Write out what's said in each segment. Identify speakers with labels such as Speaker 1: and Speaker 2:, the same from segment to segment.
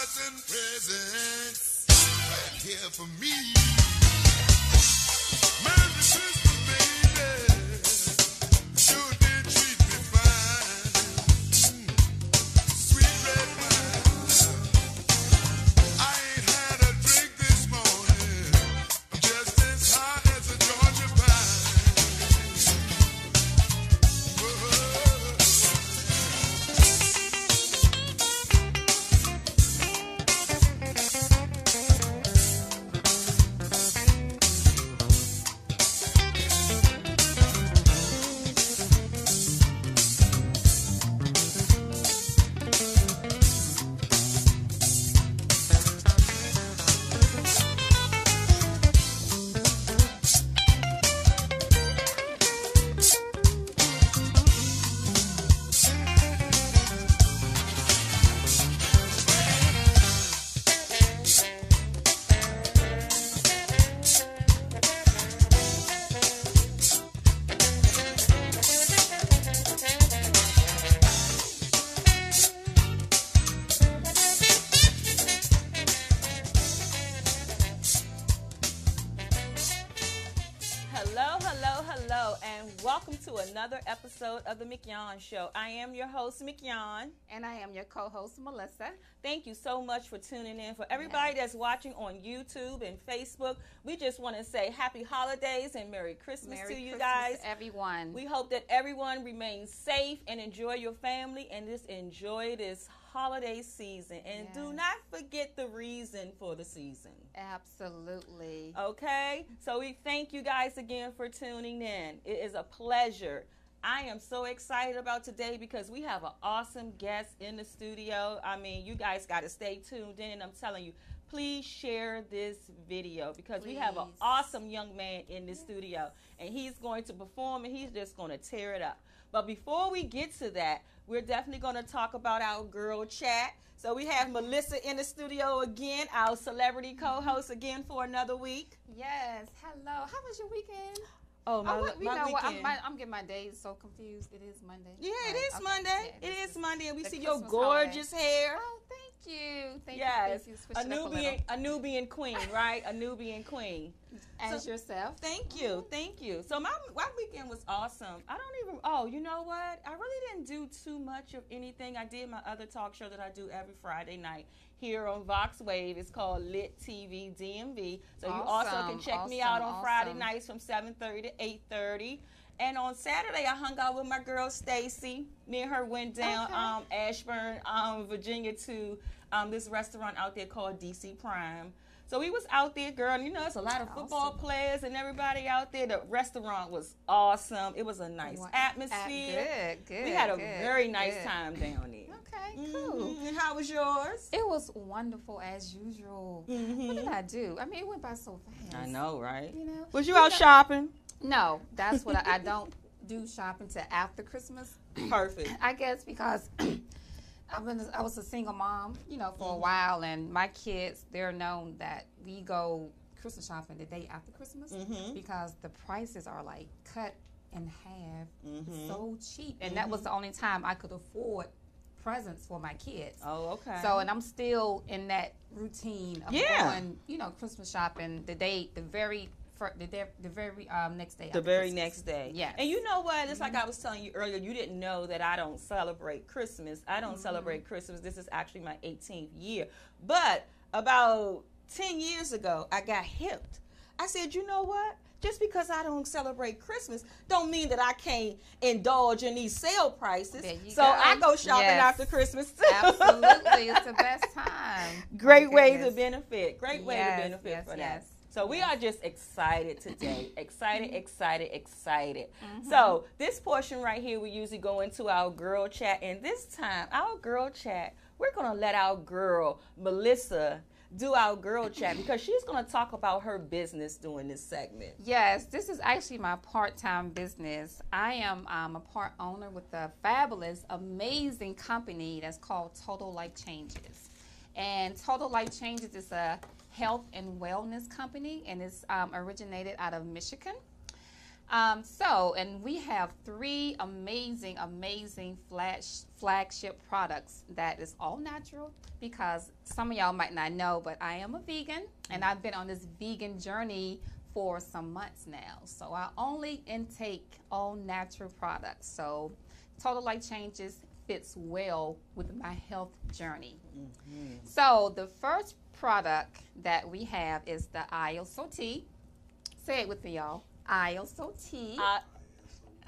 Speaker 1: cards and presents right here for me. Merry Christmas, baby. Sure did treat me fine. Sweet red wine. I ain't had a drink this morning. I'm just as high as a Georgia pine.
Speaker 2: Welcome to another episode of the Mignon Show. I am your host, Mignon.
Speaker 3: And I am your co-host, Melissa.
Speaker 2: Thank you so much for tuning in. For everybody that's watching on YouTube and Facebook, we just want to say happy holidays and Merry Christmas to you guys.
Speaker 3: Everyone.
Speaker 2: We hope that everyone remains safe and enjoy your family and just enjoy this holiday season. And do not forget the reason for the season.
Speaker 3: Absolutely.
Speaker 2: Okay? So we thank you guys again for tuning in. It is a pleasure. I am so excited about today because we have an awesome guest in the studio. I mean, you guys got to stay tuned in, and I'm telling you, please share this video because we have an awesome young man in the studio, and he's going to perform, and he's just going to tear it up. But before we get to that, we're definitely going to talk about our girl chat. So we have Melissa in the studio again, our celebrity co-host again for another week.
Speaker 3: Yes. Hello. How was your weekend?
Speaker 2: Oh, my weekend.
Speaker 3: I'm getting my days so confused. It is Monday.
Speaker 2: Yeah, it is Monday.
Speaker 3: Yeah,
Speaker 2: it is Monday, and we see
Speaker 3: Christmas
Speaker 2: your gorgeous hair.
Speaker 3: Oh, thank you. Thank you.
Speaker 2: A Nubian queen, right? A Nubian queen.
Speaker 3: As yourself.
Speaker 2: Thank you. So my weekend was awesome. You know what? I really didn't do too much of anything. I did my other talk show that I do every Friday night here on Vox Wave. It's called Lit TV DMV. So you also can check me out on Friday nights from 7:30 to 8:30. And on Saturday, I hung out with my girl Stacy. Me and her went down Ashburn, Virginia to this restaurant out there called DC Prime. So we was out there, girl, and it's a lot of football players and everybody out there. The restaurant was awesome. It was a nice atmosphere.
Speaker 3: Good.
Speaker 2: We had a very nice time down there.
Speaker 3: Okay, cool.
Speaker 2: And how was yours?
Speaker 3: It was wonderful as usual. What did I do? I mean, it went by so fast.
Speaker 2: I know, right?
Speaker 3: Was
Speaker 2: you out shopping?
Speaker 3: No, that's what I don't do shopping till after Christmas.
Speaker 2: Perfect.
Speaker 3: I guess because I was a single mom, for a while, and my kids, they're known that we go Christmas shopping the day after Christmas because the prices are like cut in half. It's so cheap, and that was the only time I could afford presents for my kids.
Speaker 2: Oh, okay.
Speaker 3: So, and I'm still in that routine of going, Christmas shopping the very next day.
Speaker 2: The very next day.
Speaker 3: Yes.
Speaker 2: And you know what? It's like I was telling you earlier, you didn't know that I don't celebrate Christmas. I don't celebrate Christmas. This is actually my 18th year. But about 10 years ago, I got hipped. I said, you know what? Just because I don't celebrate Christmas don't mean that I can't indulge in these sale prices. So I go shopping after Christmas too.
Speaker 3: Absolutely. It's the best time.
Speaker 2: Great way to benefit. Great way to benefit for that. So we are just excited today. Excited. So this portion right here, we usually go into our girl chat. And this time, our girl chat, we're going to let our girl, Melissa, do our girl chat because she's going to talk about her business during this segment.
Speaker 3: Yes, this is actually my part-time business. I am a part owner with a fabulous, amazing company that's called Total Life Changes. And Total Life Changes is a health and wellness company, and it's originated out of Michigan. And we have 3 amazing, amazing flagship products that is all natural, because some of y'all might not know, but I am a vegan, and I've been on this vegan journey for some months now. So I only intake all natural products. So Total Life Changes fits well with my health journey. So the first product that we have is the ISO tea. Say it with me, y'all. ISO tea.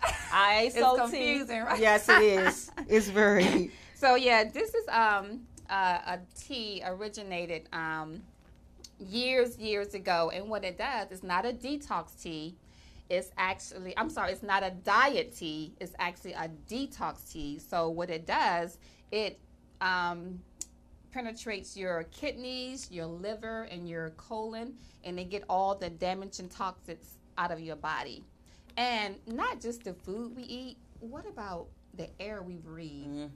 Speaker 2: ISO
Speaker 3: It's confusing, right?
Speaker 2: Yes, it is. It's very.
Speaker 3: So yeah, this is a tea originated years ago, and what it does is not a detox tea. It's actually, it's not a diet tea. It's actually a detox tea. So what it does, it penetrates your kidneys, your liver, and your colon, and they get all the damaging toxins out of your body. And not just the food we eat. What about the air we breathe?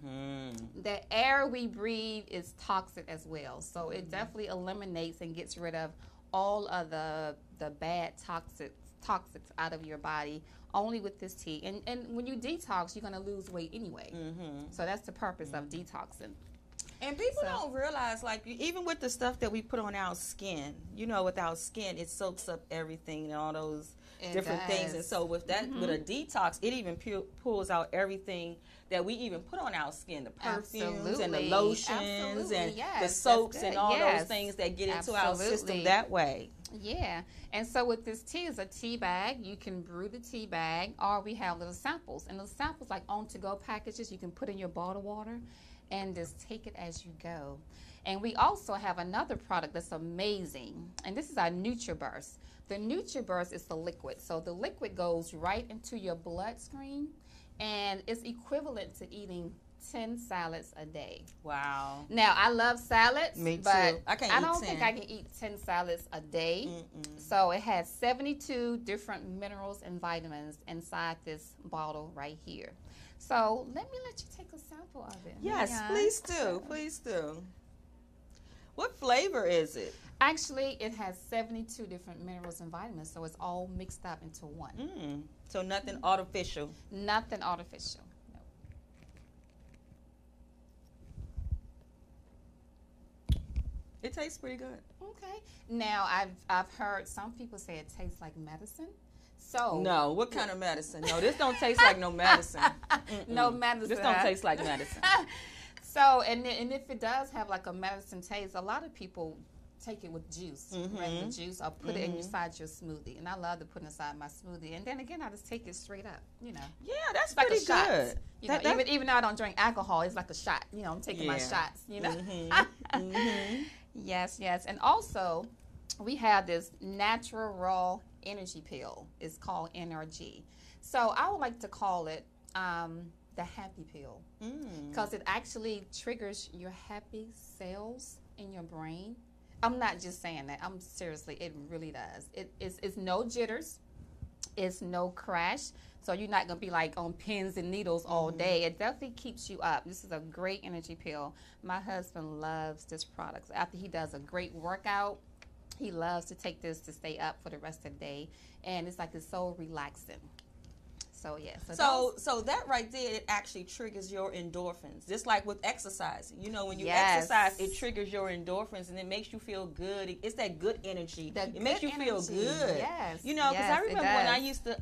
Speaker 3: The air we breathe is toxic as well. So it definitely eliminates and gets rid of all of the bad toxics out of your body only with this tea. And when you detox, you're going to lose weight anyway. So that's the purpose of detoxing.
Speaker 2: And people don't realize, like, even with the stuff that we put on our skin, with our skin, it soaks up everything and all those different things. And so with that, with a detox, it even pulls out everything that we even put on our skin, the perfumes and the lotions and the soaps and all those things that get into our system that way.
Speaker 3: Yeah. And so with this tea, is a tea bag. You can brew the tea bag, or we have little samples. And those samples, like on-to-go packages, you can put in your bottled water and just take it as you go. And we also have another product that's amazing, and this is our NutriBurst. The NutriBurst is the liquid. So the liquid goes right into your bloodstream, and it's equivalent to eating 10 salads a day.
Speaker 2: Wow.
Speaker 3: Now, I love salads.
Speaker 2: Me too.
Speaker 3: But
Speaker 2: I
Speaker 3: don't think I can eat 10 salads a day. So it has 72 different minerals and vitamins inside this bottle right here. So let you take a sample of it.
Speaker 2: Yes, please do. Please do. What flavor is it?
Speaker 3: Actually, it has 72 different minerals and vitamins, so it's all mixed up into one.
Speaker 2: So nothing artificial.
Speaker 3: Nothing artificial. No.
Speaker 2: It tastes pretty good.
Speaker 3: Okay. Now, I've heard some people say it tastes like medicine. So
Speaker 2: no, what kind of medicine? No, this don't taste like no medicine.
Speaker 3: No medicine.
Speaker 2: This don't taste like medicine.
Speaker 3: So, and if it does have like a medicine taste, a lot of people take it with juice, regular juice, or put it inside your smoothie. And I love to put it inside my smoothie. And then again, I just take it straight up, Yeah,
Speaker 2: that's
Speaker 3: it's like
Speaker 2: pretty
Speaker 3: a shot.
Speaker 2: good.
Speaker 3: Even though I don't drink alcohol, it's like a shot. I'm taking my shots, Yes. And also, we have this natural raw energy pill. It's called NRG. So I would like to call it the happy pill, because it actually triggers your happy cells in your brain. I'm not just saying that. I'm seriously, it really does. It's no jitters. It's no crash. So you're not going to be like on pins and needles all day. It definitely keeps you up. This is a great energy pill. My husband loves this product. After he does a great workout, he loves to take this to stay up for the rest of the day. And it's so relaxing. So, yeah.
Speaker 2: So that right there, it actually triggers your endorphins. Just like with exercising. When you exercise, it triggers your endorphins and it makes you feel good. It's that good energy. It makes you feel good.
Speaker 3: Yes.
Speaker 2: Because I remember when I used to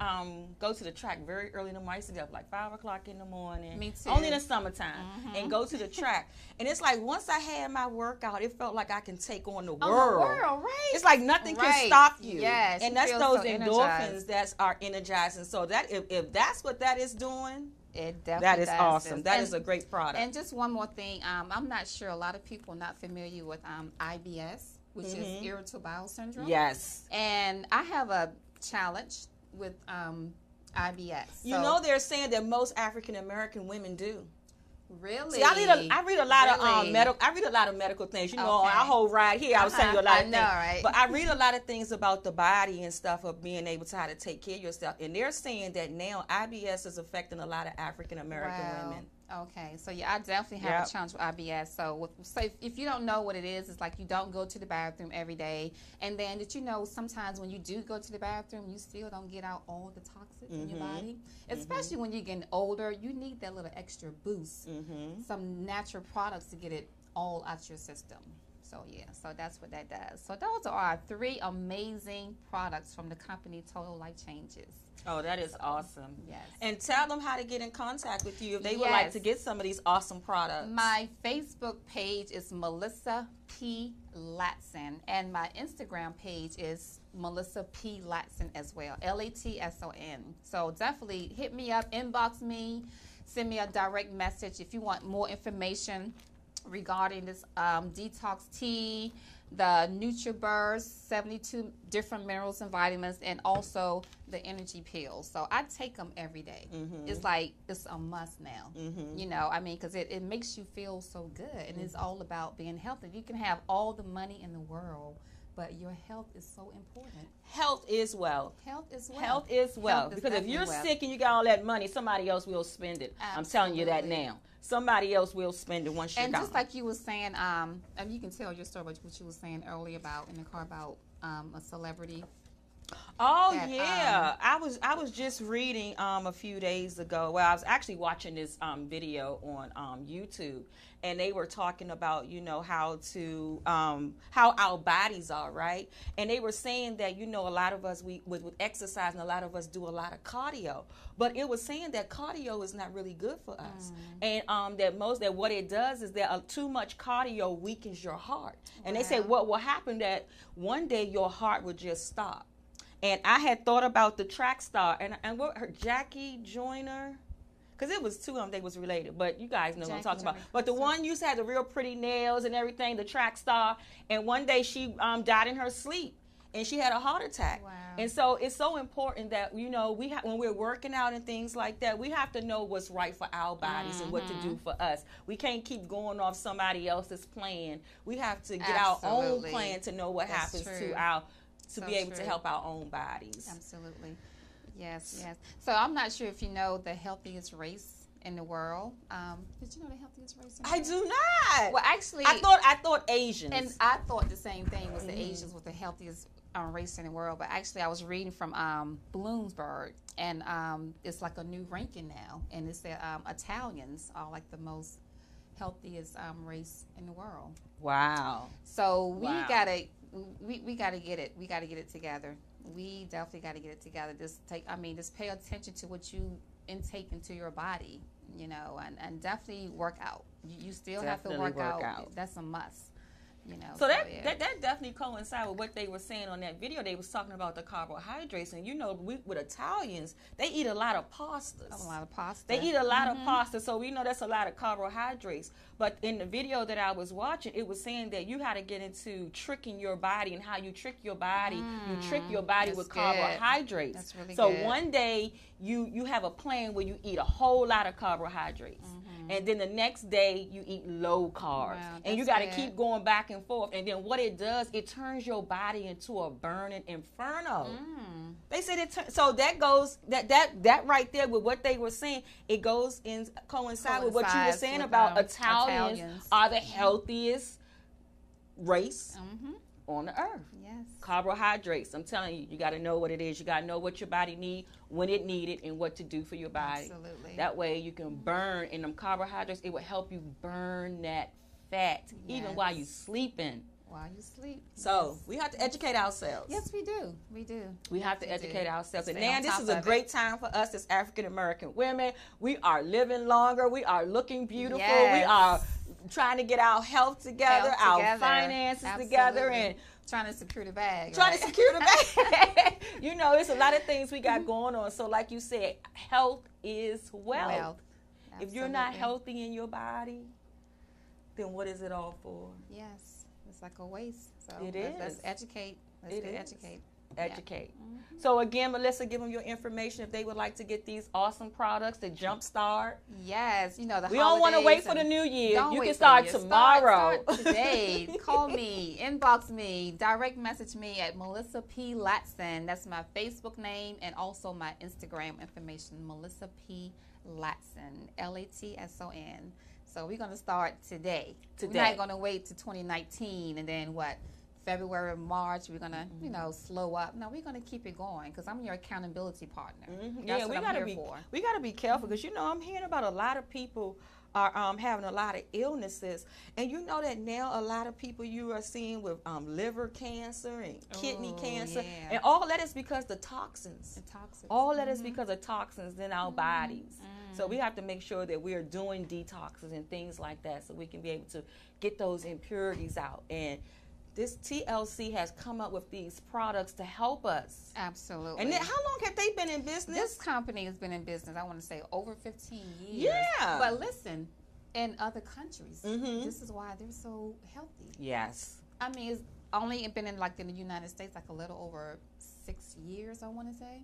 Speaker 2: go to the track very early in the morning. I used to get up like 5 o'clock in the morning.
Speaker 3: Me too.
Speaker 2: Only in the summertime. And go to the track. And it's like once I had my workout, it felt like I can take on the world.
Speaker 3: Right.
Speaker 2: It's like nothing can stop you.
Speaker 3: Yes.
Speaker 2: And that's those endorphins that are energizing. So that if that's what that is doing,
Speaker 3: it definitely
Speaker 2: that is
Speaker 3: does
Speaker 2: awesome.
Speaker 3: this.
Speaker 2: That is a great product.
Speaker 3: And just one more thing, I'm not sure a lot of people are not familiar with IBS, which is irritable bowel syndrome.
Speaker 2: Yes.
Speaker 3: And I have a challenge with IBS.
Speaker 2: They're saying that most African American women do.
Speaker 3: Really?
Speaker 2: See, I read a lot of medical things. On our whole ride here, I was telling you a lot of things.
Speaker 3: Right?
Speaker 2: But I read a lot of things about the body and stuff of being able to how to take care of yourself. And they're saying that now IBS is affecting a lot of African American women.
Speaker 3: Okay, so yeah, I definitely have a challenge with IBS. So, if you don't know what it is, it's like you don't go to the bathroom every day, and then did you know sometimes when you do go to the bathroom, you still don't get out all the toxins in your body. Especially when you're getting older, you need that little extra boost, some natural products to get it all out your system. So yeah, so that's what that does. So those are our 3 amazing products from the company Total Life Changes.
Speaker 2: Oh, that is awesome.
Speaker 3: Yes.
Speaker 2: And tell them how to get in contact with you if they would like to get some of these awesome products.
Speaker 3: My Facebook page is Melissa P. Latson, and my Instagram page is Melissa P. Latson as well, Latson. So definitely hit me up, inbox me, send me a direct message if you want more information regarding this detox tea, the NutriBurst, 72 different minerals and vitamins, and also the energy pills. So I take them every day. It's like, it's a must now. You know, I mean, because it makes you feel so good, and it's all about being healthy. You can have all the money in the world, but your health is so important.
Speaker 2: Health is wealth.
Speaker 3: Health is wealth.
Speaker 2: Health is wealth. Because if you're sick and you got all that money, somebody else will spend it.
Speaker 3: Absolutely.
Speaker 2: I'm telling you that now. Somebody else will spend it once you're
Speaker 3: and
Speaker 2: gone.
Speaker 3: just like you were saying, and you can tell your story about what you were saying earlier about in the car about a celebrity.
Speaker 2: Oh
Speaker 3: that,
Speaker 2: yeah, I was just reading a few days ago. Well, I was actually watching this video on YouTube, and they were talking about how our bodies are, right? And they were saying that a lot of us with exercise, and a lot of us do a lot of cardio, but it was saying that cardio is not really good for us, and that what it does is that too much cardio weakens your heart, and they say what will happen that one day your heart will just stop. And I had thought about the track star and what her Jackie Joyner, because it was 2 of them, they was related, but you guys know what I'm talking about. But the one used to have the real pretty nails and everything, the track star, and one day she died in her sleep, and she had a heart attack.
Speaker 3: Wow.
Speaker 2: And so it's so important that when we're working out and things like that, we have to know what's right for our bodies and what to do for us. We can't keep going off somebody else's plan. We have to get our own plan to know what happens to be able to help our own bodies.
Speaker 3: Absolutely. Yes, yes. So I'm not sure if you know the healthiest race in the world. Did you know the healthiest race in the world?
Speaker 2: I do not.
Speaker 3: Well, actually,
Speaker 2: I thought Asians.
Speaker 3: And I thought the same thing, was the Asians was the healthiest race in the world. But actually, I was reading from Bloomberg, and it's like a new ranking now, and it said Italians are like the most healthiest race in the world.
Speaker 2: Wow.
Speaker 3: So we gotta get it. We gotta get it together. We definitely gotta get it together. Just pay attention to what you intake into your body, and definitely work out. You still have to work out. That's a must.
Speaker 2: So that definitely coincides with what they were saying on that video. They was talking about the carbohydrates, and with Italians, they eat a lot of pastas.
Speaker 3: A lot of pasta.
Speaker 2: They eat a lot of pasta, so we know that's a lot of carbohydrates. But in the video that I was watching, it was saying that you had to get into tricking your body, and how you trick your body. You trick your body with carbohydrates.
Speaker 3: That's really
Speaker 2: so
Speaker 3: good.
Speaker 2: One day you have a plan where you eat a whole lot of carbohydrates. And then the next day you eat low carbs.
Speaker 3: Wow,
Speaker 2: and you got to keep going back and forth. And then what it does, it turns your body into a burning inferno. They said so that goes that right there with what they were saying, it goes in coincide with what you were saying about Italians are the healthiest race on the earth.
Speaker 3: Yes.
Speaker 2: Carbohydrates. I'm telling you, you got to know what it is. You got to know what your body needs, when it needs it, and what to do for your body.
Speaker 3: Absolutely.
Speaker 2: That way you can burn. And them carbohydrates, it will help you burn that fat even while you're sleeping.
Speaker 3: While you sleep.
Speaker 2: So we have to educate ourselves.
Speaker 3: Yes, we do. We do.
Speaker 2: We have to educate ourselves. And
Speaker 3: Stay
Speaker 2: now
Speaker 3: on
Speaker 2: this
Speaker 3: top
Speaker 2: is a
Speaker 3: of
Speaker 2: great time for us as African American women. We are living longer. We are looking beautiful.
Speaker 3: Yes.
Speaker 2: We are trying to get our health together, our finances together, and
Speaker 3: trying to secure the bag.
Speaker 2: Trying to secure the bag. It's a lot of things we got going on. So like you said, health is wealth. If you're not healthy in your body, then what is it all for?
Speaker 3: Yes. It's like a waste. So
Speaker 2: it is.
Speaker 3: Let's educate. Educate.
Speaker 2: Educate. Yeah. So again, Melissa, give them your information if they would like to get these awesome products to jumpstart.
Speaker 3: Yes,
Speaker 2: we don't want to wait for the new year. You can start tomorrow.
Speaker 3: Start today. Call me, inbox me, direct message me at Melissa P. Latson. That's my Facebook name and also my Instagram information, Melissa P. Latson, Latson. So we're gonna start today. We're
Speaker 2: Today.
Speaker 3: not gonna wait to 2019 and then what? February, March, we're gonna, slow up. No, we're gonna keep it going because I'm your accountability partner. That's
Speaker 2: Yeah,
Speaker 3: what I'm here for.
Speaker 2: we gotta be careful because I'm hearing about a lot of people are having a lot of illnesses, and you know that now a lot of people you are seeing with liver cancer and kidney cancer,
Speaker 3: yeah.
Speaker 2: and all that is because the toxins.
Speaker 3: The toxins.
Speaker 2: All that is because of toxins in our bodies. So we have to make sure that we are doing detoxes and things like that, so we can be able to get those impurities out. And this TLC has come up with these products to help us.
Speaker 3: Absolutely.
Speaker 2: And then, how long have they been in business?
Speaker 3: This company has been in business, I want to say, over 15 years.
Speaker 2: Yeah.
Speaker 3: But listen, in other countries, this is why they're so healthy.
Speaker 2: Yes.
Speaker 3: I mean, it's only been in the United States like a little over 6 years, I want to say.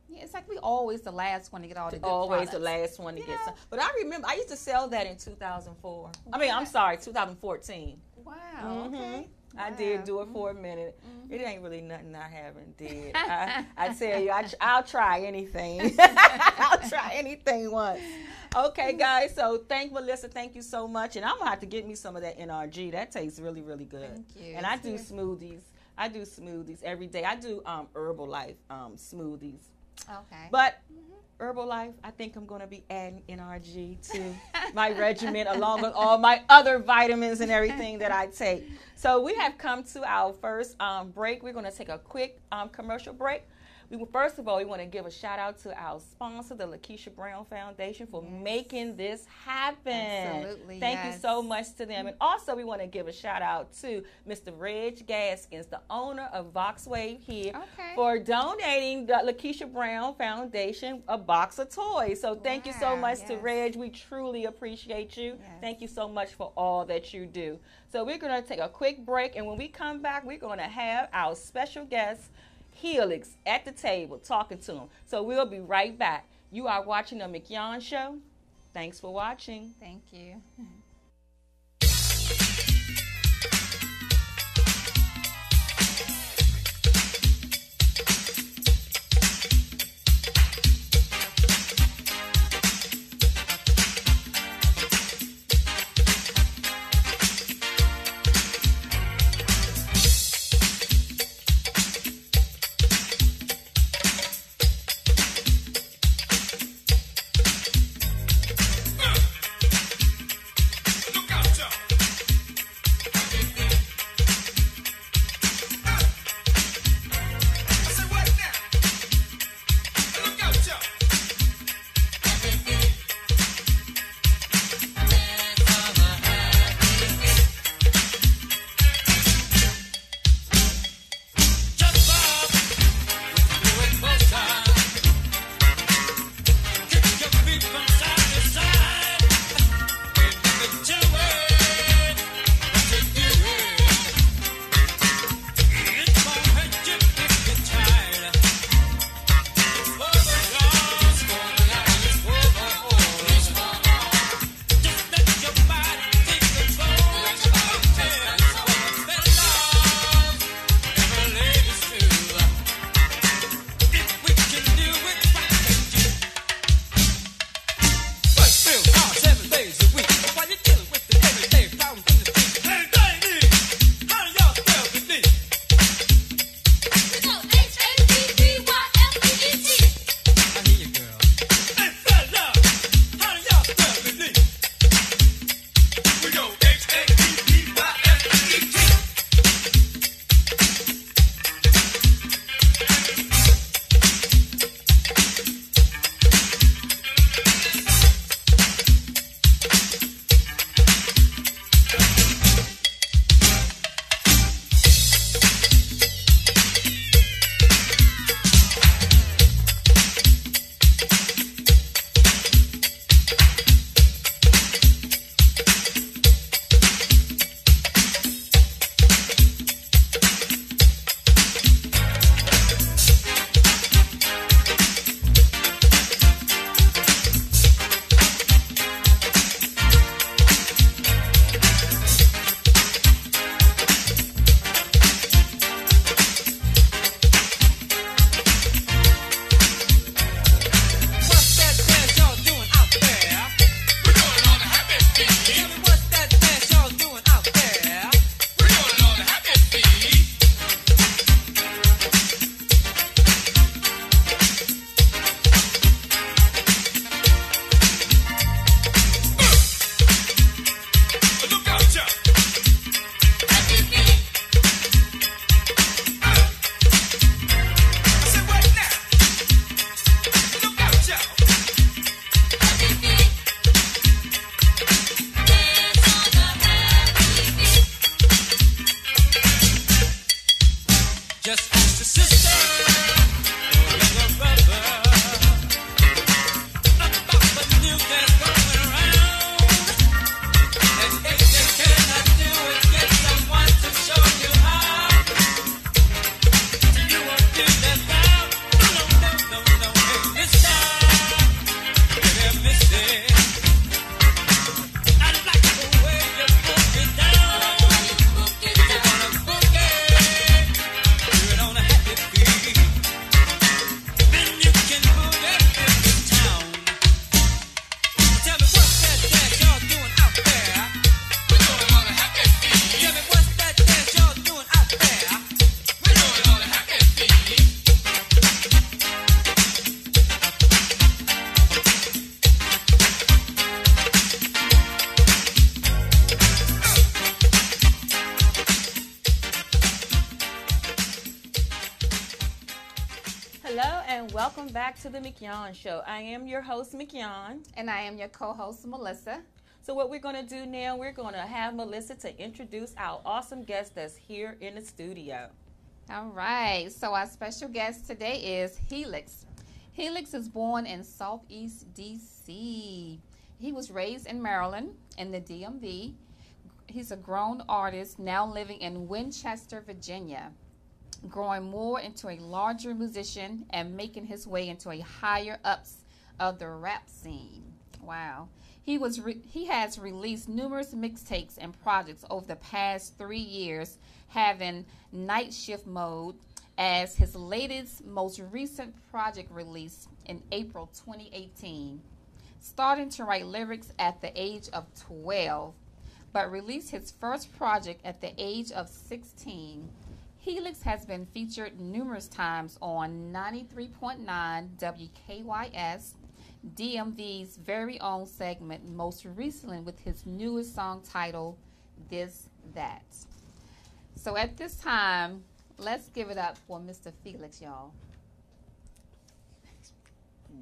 Speaker 3: Yeah, it's like we always the last one to get all the good
Speaker 2: Always
Speaker 3: products.
Speaker 2: the last one to get
Speaker 3: Yeah.
Speaker 2: some. But I remember I used to sell that in 2004. I mean, I'm sorry, 2014.
Speaker 3: Wow. Okay.
Speaker 2: I
Speaker 3: Wow.
Speaker 2: did do it for a minute. It ain't really nothing I haven't did. I tell you, I'll try anything. I'll try anything once. Okay, guys. So thank Melissa. Thank you so much. And I'm gonna have to get me some of that NRG. That tastes really, really good.
Speaker 3: Thank you.
Speaker 2: And I do smoothies. I do smoothies every day. I do Herbalife smoothies.
Speaker 3: Okay.
Speaker 2: But Herbalife, I think I'm going to be adding NRG to my regimen along with all my other vitamins and everything that I take. So we have come to our first break. We're going to take a quick commercial break. First of all, we want to give a shout out to our sponsor, the Lakeisha Brown Foundation, for making this happen.
Speaker 3: Absolutely,
Speaker 2: Thank you so much to them. And also, we want to give a shout out to Mr. Reg Gaskins, the owner of VoxWave here, for donating the Lakeisha Brown Foundation a box of toys. So thank you so much to Reg. We truly appreciate you. Thank you so much for all that you do. So we're going to take a quick break, and when we come back, we're going to have our special guest, Helix, at the table talking to him. So we'll be right back. You are watching the Mignon Show. Thanks for watching.
Speaker 3: Thank you.
Speaker 2: and welcome back to the Mignon Show. I am your host, Mignon.
Speaker 3: And I am your co-host, Melissa.
Speaker 2: So what we're going to do now, we're going to have Melissa to introduce our awesome guest that's here in the studio.
Speaker 3: All right. So our special guest today is Helix. Helix is born in Southeast D.C. He was raised in Maryland in the DMV. He's a grown artist now living in Winchester, Virginia, growing more into a larger musician and making his way into a higher ups of the rap scene. Wow. He has released numerous mixtapes and projects over the past 3 years, having Night Shift Mode as his latest, most recent project released in April 2018. Starting to write lyrics at the age of 12, but released his first project at the age of 16. Helix has been featured numerous times on 93.9 WKYS, DMV's very own segment, most recently with his newest song titled, This, That. So at this time, let's give it up for Mr. Felix, y'all.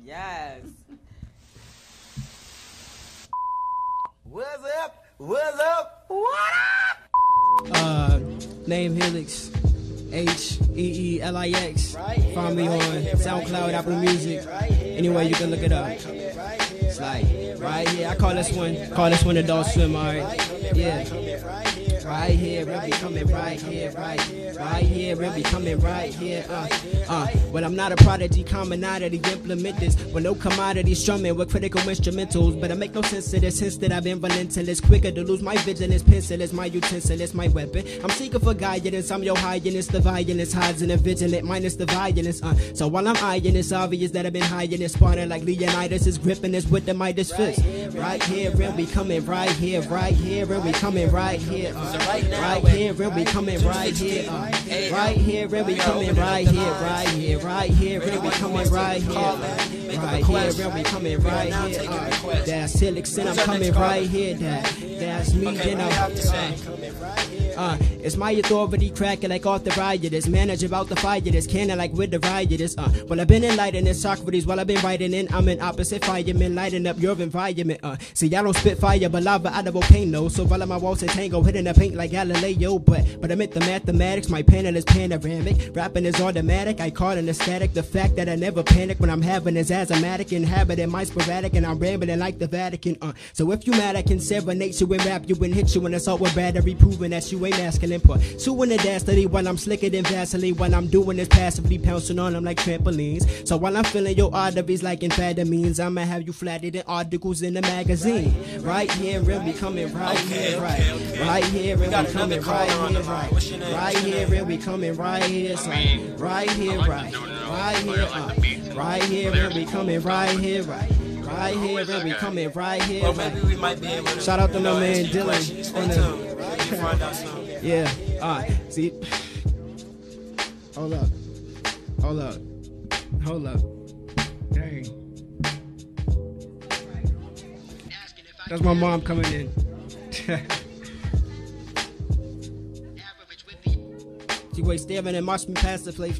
Speaker 2: Yes.
Speaker 4: What's up? What's up? What up?
Speaker 5: Name Helix, Heelix. Find me on SoundCloud, Apple Music, anywhere you can look it up. It's like right here. I call this one Adult Swim. Alright, yeah. Right here, really coming right here, right here, really coming right here. Well, I'm not a prodigy, common oddity, implement this with no commodity, strumming with critical instrumentals. But I make no sense to this, hence that I've been relentless. Quicker to lose my vigilance, pencil is my utensil, it's my weapon. I'm seeking for guidance, I'm your highness, the violence hides in a vigilant, minus the violence. So while I'm eyeing, it's obvious that I've been hiding it, spawning like Leonidas is gripping this with the Midas fist. Right here, really coming right here, really coming right here. Right here, really coming right here. Right here, really coming right here, right here, really coming right here. Right here, really coming right here. That's Helix and I'm coming right here. That's me, then it's my authority cracking like arthritis. Manage about the fire this cannon like with the rioters. Well, I've been enlightening Socrates while I've been writing in. I'm an opposite fireman, lighting up your environment. See, I don't spit fire, but lava out of volcano. So while my walls in tango, hitting the paint like Galileo. But I meant the mathematics, my panel is panoramic. Rapping is automatic, I call it static. The fact that I never panic when I'm having is asthmatic. Inhabiting my sporadic, and I'm rambling like the Vatican. So if you mad, I can serenade you and rap you and hit you in assault with battery, proving that you ain't masculine. Pursuing the dastardly while I'm slicker than Vaseline. While I'm doing this passively, pouncing on them like trampolines. So while I'm filling your arteries like amphetamines, I'ma have you flattered in articles in the magazine. Right here, really coming right here, right here, really coming right here, right here, really coming right here, right here, right here, really coming right here, right here, really coming right here.
Speaker 4: Well, maybe we might be able to.
Speaker 5: Shout out to my man Dylan. Yeah, see, hold up, dang, that's my mom coming in. She was staring and watched me pass the plate.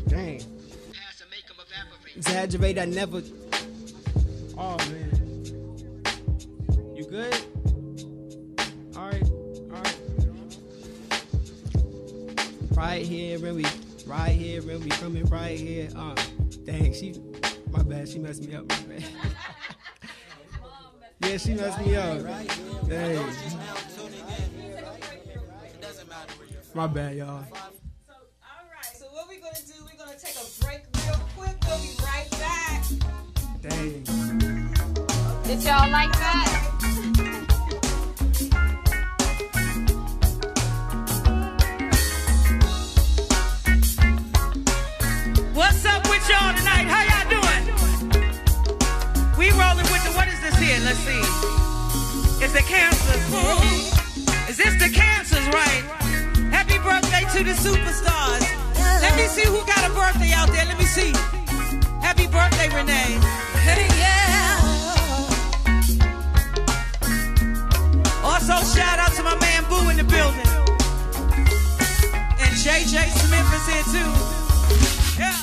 Speaker 5: Dang, exaggerate, I never. Oh man, you good? All right. Right here, when we coming right here. Dang, my bad, she messed me up, my bad. Yeah, she messed me up. Dang. My bad, y'all.
Speaker 2: So, all right. So what we're going to do, we're going to take a break real quick. We'll be right back.
Speaker 5: Dang.
Speaker 3: Did y'all like that?
Speaker 6: What's up with y'all tonight? How y'all doing? We rolling with the, what is this here? Let's see. It's the Cancers. Is this the Cancers, right? Happy birthday to the superstars. Let me see who got a birthday out there. Let me see. Happy birthday, Renee. Hey, yeah. Also, shout out to my man Boo in the building. And JJ Smith is here too. Yeah.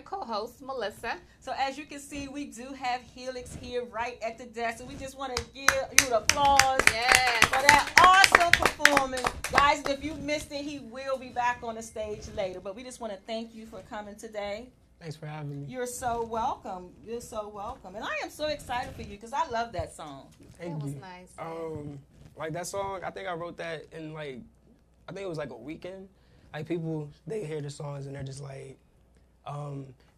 Speaker 3: co-host, Melissa.
Speaker 2: So as you can see, we do have Helix here right at the desk, and we just want to give you the applause for that awesome performance. Guys, if you missed it, he will be back on the stage later, but we just want to thank you for coming today.
Speaker 5: Thanks for having me.
Speaker 2: You're so welcome. You're so welcome. And I am so excited for you because I love that song.
Speaker 5: Thank
Speaker 3: That was
Speaker 5: you.
Speaker 3: nice.
Speaker 5: Like that song, I think I wrote that in like, I think it was like a weekend. Like people, they hear the songs and they're just like,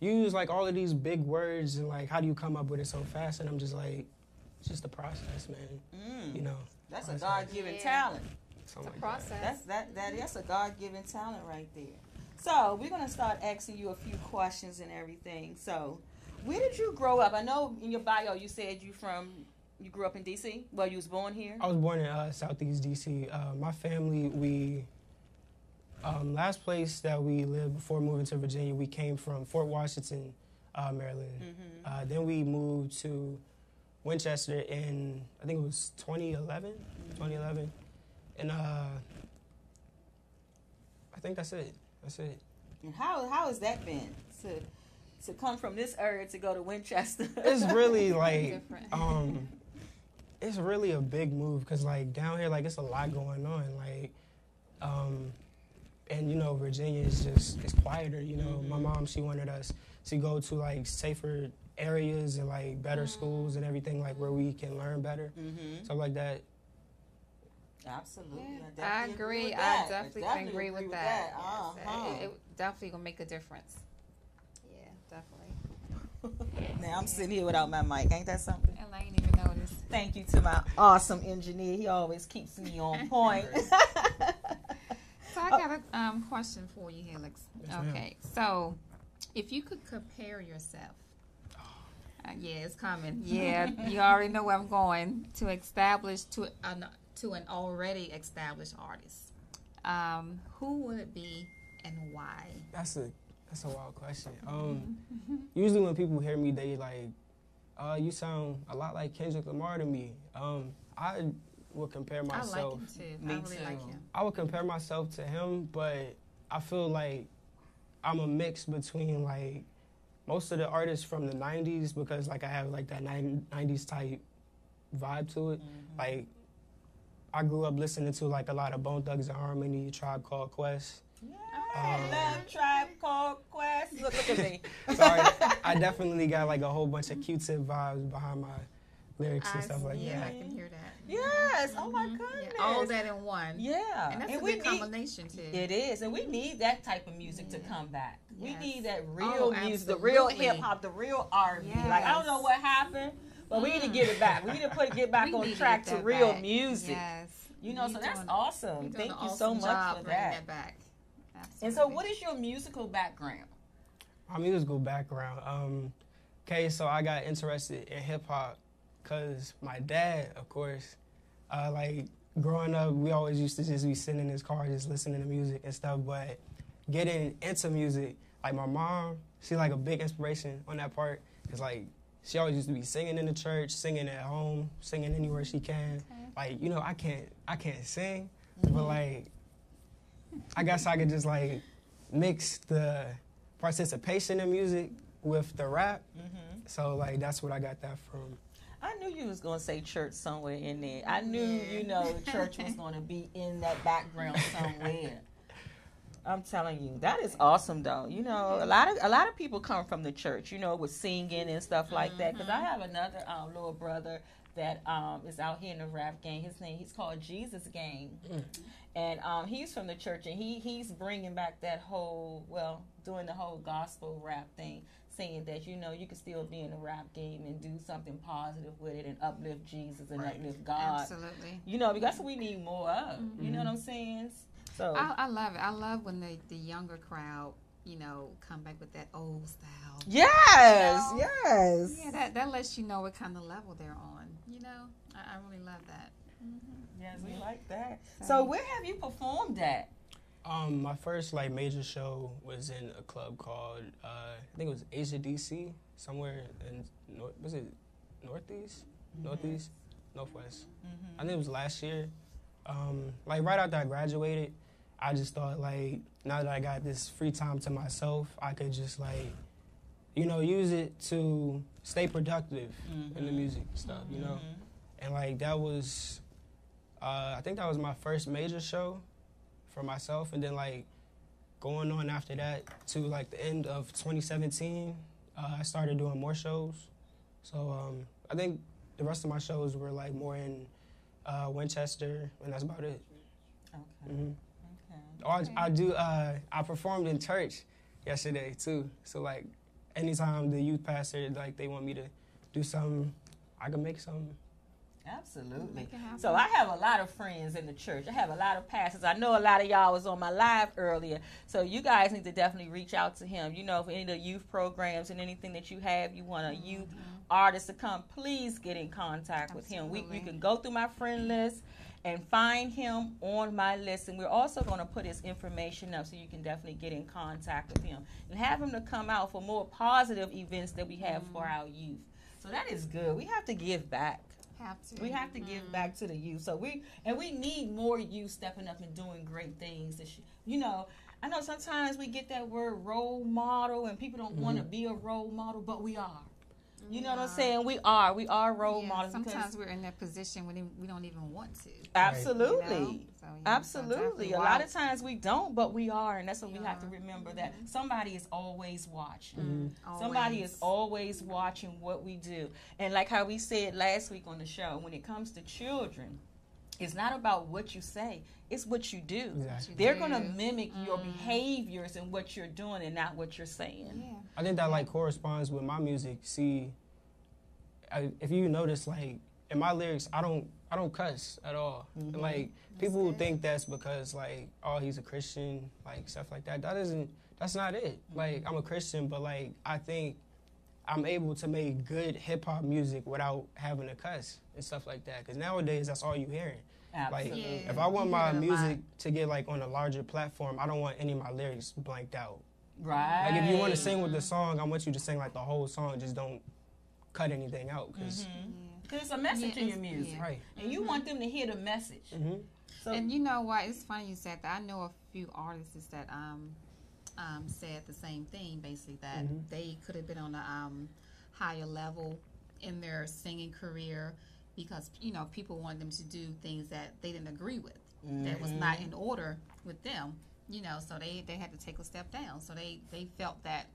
Speaker 5: you use like all of these big words and like, how do you come up with it so fast? And I'm just like, it's just a process, man. You know.
Speaker 2: That's a God-given talent.
Speaker 5: Something
Speaker 3: It's a
Speaker 5: like
Speaker 3: process.
Speaker 2: That's a God-given talent right there. So we're gonna start asking you a few questions and everything. So, where did you grow up? I know in your bio you said you grew up in D.C. Well, you was born here.
Speaker 5: I was born in Southeast D.C. My family, we last place that we lived before moving to Virginia, we came from Fort Washington, Maryland. Then we moved to Winchester in, I think it was 2011. And I think that's it.
Speaker 2: And how has that been to come from this area to go to Winchester?
Speaker 5: It's really like,
Speaker 3: Different.
Speaker 5: it's really a big move because like down here, like it's a lot going on. Like, and you know, Virginia is it's quieter. You know, my mom, she wanted us to go to like safer areas and like better schools and everything, like where we can learn better, stuff like that.
Speaker 2: Absolutely.
Speaker 3: I agree. I definitely can agree with that. Yes, it definitely gonna make a difference. Yeah, definitely.
Speaker 2: Now I'm sitting here without my mic. Ain't that something?
Speaker 3: And I ain't even noticed.
Speaker 2: Thank you to my awesome engineer. He always keeps me on point.
Speaker 3: So I got a question for you, Helix. Okay, so if you could compare yourself, yeah, it's coming. Yeah, you already know where I'm going to an already established artist. Who would it be and why?
Speaker 5: That's a wild question. Usually when people hear me, they like, you sound a lot like Kendrick Lamar to me. I would compare myself.
Speaker 3: I like him too. I really like him.
Speaker 5: I would compare myself to him, but I feel like I'm a mix between like most of the artists from the 90s because like I have like that 90s type vibe to it. Like I grew up listening to like a lot of Bone Thugs and Harmony, Tribe Called Quest.
Speaker 2: Love Tribe Called Quest. Look at me.
Speaker 5: Sorry, I definitely got like a whole bunch of Q-tip vibes behind my lyrics and stuff like
Speaker 3: Yeah,
Speaker 5: that.
Speaker 3: I can hear that.
Speaker 2: Yes. Oh my goodness.
Speaker 3: Yeah, all that in one.
Speaker 2: Yeah.
Speaker 3: And that's a good combination too.
Speaker 2: It is, and we need that type of music to come back. We
Speaker 3: Yes.
Speaker 2: need that real music, the
Speaker 3: absolutely.
Speaker 2: real hip hop, the real R&B. Like I don't know
Speaker 3: Yes.
Speaker 2: what happened, but we need to get it back. We need to get back
Speaker 3: We
Speaker 2: on
Speaker 3: need to
Speaker 2: track
Speaker 3: get
Speaker 2: to
Speaker 3: that
Speaker 2: real
Speaker 3: back.
Speaker 2: music.
Speaker 3: Yes.
Speaker 2: You know, so
Speaker 3: You're
Speaker 2: that's
Speaker 3: doing-
Speaker 2: awesome.
Speaker 3: you're doing
Speaker 2: Thank
Speaker 3: an
Speaker 2: you so
Speaker 3: awesome
Speaker 2: much
Speaker 3: job
Speaker 2: for
Speaker 3: bringing
Speaker 2: that.
Speaker 3: back.
Speaker 2: And so, what is your musical background?
Speaker 5: My musical background. Okay, so I got interested in hip hop because my dad, of course, like growing up, we always used to just be sitting in his car just listening to music and stuff. But getting into music, like my mom, she's like a big inspiration on that part because like she always used to be singing in the church, singing at home, singing anywhere she can. Like you know, I can't sing, but like I guess I could just like mix the participation in music with the rap. So like that's what I got that from.
Speaker 2: I knew you was gonna say church somewhere in there. I knew church was gonna be in that background somewhere. I'm telling you, that is awesome though. You know, a lot of people come from the church, you know, with singing and stuff like that. Because I have another little brother that is out here in the rap game. He's called Jesus Gang, and he's from the church, and he's bringing back that doing the whole gospel rap thing, saying that you know you can still be in the rap game and do something positive with it and uplift Jesus and uplift God.
Speaker 3: Absolutely.
Speaker 2: You know, because that's what we need more of. You know what I'm saying? So
Speaker 3: I love it. I love when the younger crowd, you know, come back with that old style.
Speaker 2: yes,
Speaker 3: You know?
Speaker 2: yes.
Speaker 3: Yeah, that lets you know what kind of level they're on. You know, I really love that.
Speaker 2: Yes, we like that. So where have you performed at?
Speaker 5: My first like major show was in a club called I think it was Asia DC, somewhere in was it Northeast, Northwest. I think it was last year. Like right after I graduated, I just thought like now that I got this free time to myself, I could just like you know, use it to stay productive in the music stuff, you know. And like that was, I think that was my first major show for myself, and then like going on after that to like the end of 2017, I started doing more shows. So I think the rest of my shows were like more in Winchester, and that's about it.
Speaker 2: Okay.
Speaker 5: I performed in church yesterday too. So like anytime the youth pastor like they want me to do something, I can make something.
Speaker 2: Absolutely. So I have a lot of friends in the church. I have a lot of pastors. I know a lot of y'all was on my live earlier. So you guys need to definitely reach out to him. You know, for any of the youth programs and anything that you have, you want a youth artist to come, please get in contact with him. You can go through my friend list and find him on my list. And we're also going to put his information up so you can definitely get in contact with him and have him to come out for more positive events that we have for our youth. So that is good. We have to give back. We have to give back to the youth. So we need more youth stepping up and doing great things. You know, I know sometimes we get that word role model and people don't want to be a role model, but we are. You know what I'm saying? We are role models.
Speaker 3: Sometimes we're in that position when we don't even want to.
Speaker 2: Absolutely.
Speaker 3: You know? So,
Speaker 2: absolutely. A lot of times we don't, but we are. And that's what we have to remember, that somebody is always watching. Somebody is always watching what we do. And like how we said last week on the show, when it comes to children, it's not about what you say, it's what you do.
Speaker 5: Exactly.
Speaker 2: They're going to mimic your behaviors and what you're doing and not what you're saying.
Speaker 3: Yeah.
Speaker 5: I think that like corresponds with my music. See, if you notice, like in my lyrics, I don't cuss at all. And, like people think that's because like, oh, he's a Christian, like stuff like that. That's not it. Like I'm a Christian, but like I think I'm able to make good hip hop music without having to cuss and stuff like that. Because nowadays that's all you hearing.
Speaker 2: Absolutely.
Speaker 5: Like if I want my music to get like on a larger platform, I don't want any of my lyrics blanked out.
Speaker 2: Right.
Speaker 5: Like if you want to sing with the song, I want you to sing like the whole song. Just don't cut anything out, because
Speaker 2: it's a message in your music,
Speaker 5: right?
Speaker 2: And you want them to hear the message.
Speaker 3: So, and you know what? It's funny you said that. I know a few artists that said the same thing, basically, that they could have been on a higher level in their singing career because, you know, people wanted them to do things that they didn't agree with, that was not in order with them, you know, so they had to take a step down. So they felt that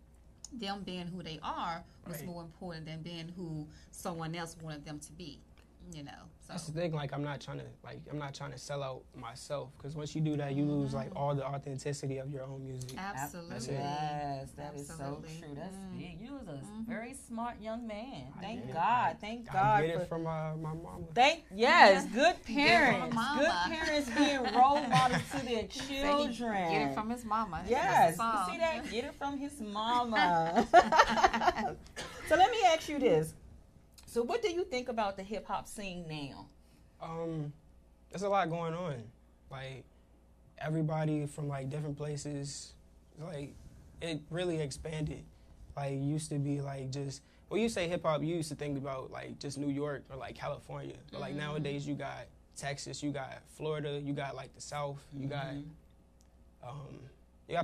Speaker 3: them being who they are was more important than being who someone else wanted them to be, you know. So
Speaker 5: that's the thing. Like I'm not trying to sell out myself, because once you do that, you lose like all the authenticity of your own music.
Speaker 3: Absolutely.
Speaker 2: Yes, that is so true. That's big. You was a very smart young man. Thank God. Thank God.
Speaker 5: I get it from my mama.
Speaker 2: Good parents. Good parents being role models to their children.
Speaker 3: Get it from his mama.
Speaker 2: Yes. You see that? Get it from his mama. So let me ask you this. So what do you think about the hip hop scene now?
Speaker 5: There's a lot going on. Like everybody from like different places, like it really expanded. Like used to be like just when you say hip hop, you used to think about like just New York or like California. But like nowadays you got Texas, you got Florida, you got like the South, you got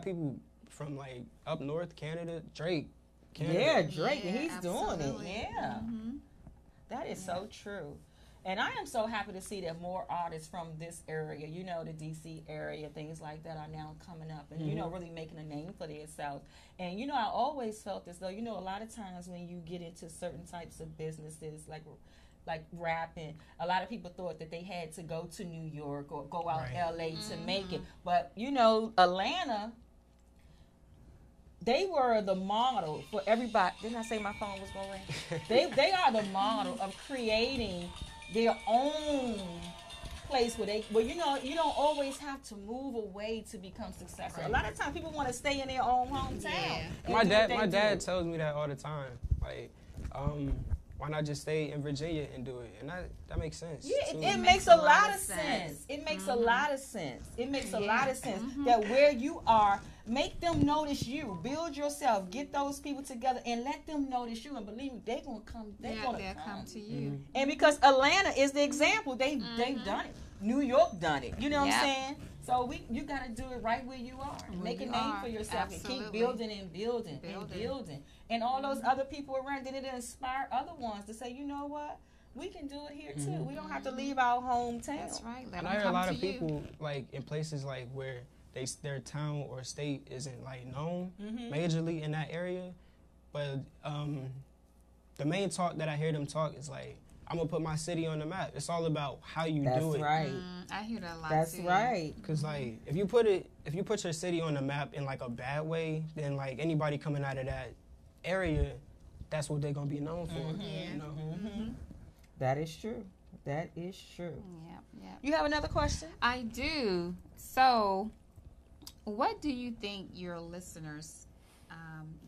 Speaker 5: people from like up north, Canada, Drake.
Speaker 2: Yeah, Drake, and he's doing it. Yeah. That is so true. And I am so happy to see that more artists from this area, you know, the D.C. area, things like that are now coming up and, you know, really making a name for themselves. And, you know, I always felt as though, you know, a lot of times when you get into certain types of businesses, like rapping, a lot of people thought that they had to go to New York or go out L.A. to make it. But, you know, Atlanta, they were the model for everybody. Didn't I say my phone was going to ring? They are the model of creating their own place where you know, you don't always have to move away to become successful. A lot of times people want to stay in their own hometown.
Speaker 5: My dad tells me that all the time. Like, why not just stay in Virginia and do it? And that makes sense.
Speaker 2: Yeah, it makes a lot of sense. It makes a lot of sense. It makes a lot of sense that where you are, make them notice you. Build yourself. Get those people together and let them notice you. And believe me, they're going to come. They'll come
Speaker 3: to you.
Speaker 2: And because Atlanta is the example, they've done it. New York done it. You know what I'm saying? So you got to do it right where you are. Make a name for yourself and keep building and building and building. And all those other people around, then it inspire other ones to say, you know what? We can do it here too. We don't have to leave our hometown.
Speaker 3: That's right.
Speaker 5: And I hear a lot of people like in places like where their town or state isn't like known majorly in that area, but the main talk that I hear them talk is like, I'm gonna put my city on the map. It's all about how you do it.
Speaker 2: That's right.
Speaker 3: I hear that a lot.
Speaker 2: That's
Speaker 3: too.
Speaker 2: right.
Speaker 5: Cause like if you put your city on the map in like a bad way, then like anybody coming out of that area, that's what they're gonna be known for. You know?
Speaker 2: That is true. That is true.
Speaker 3: Yeah.
Speaker 2: You have another question?
Speaker 3: I do. So, what do you think your listeners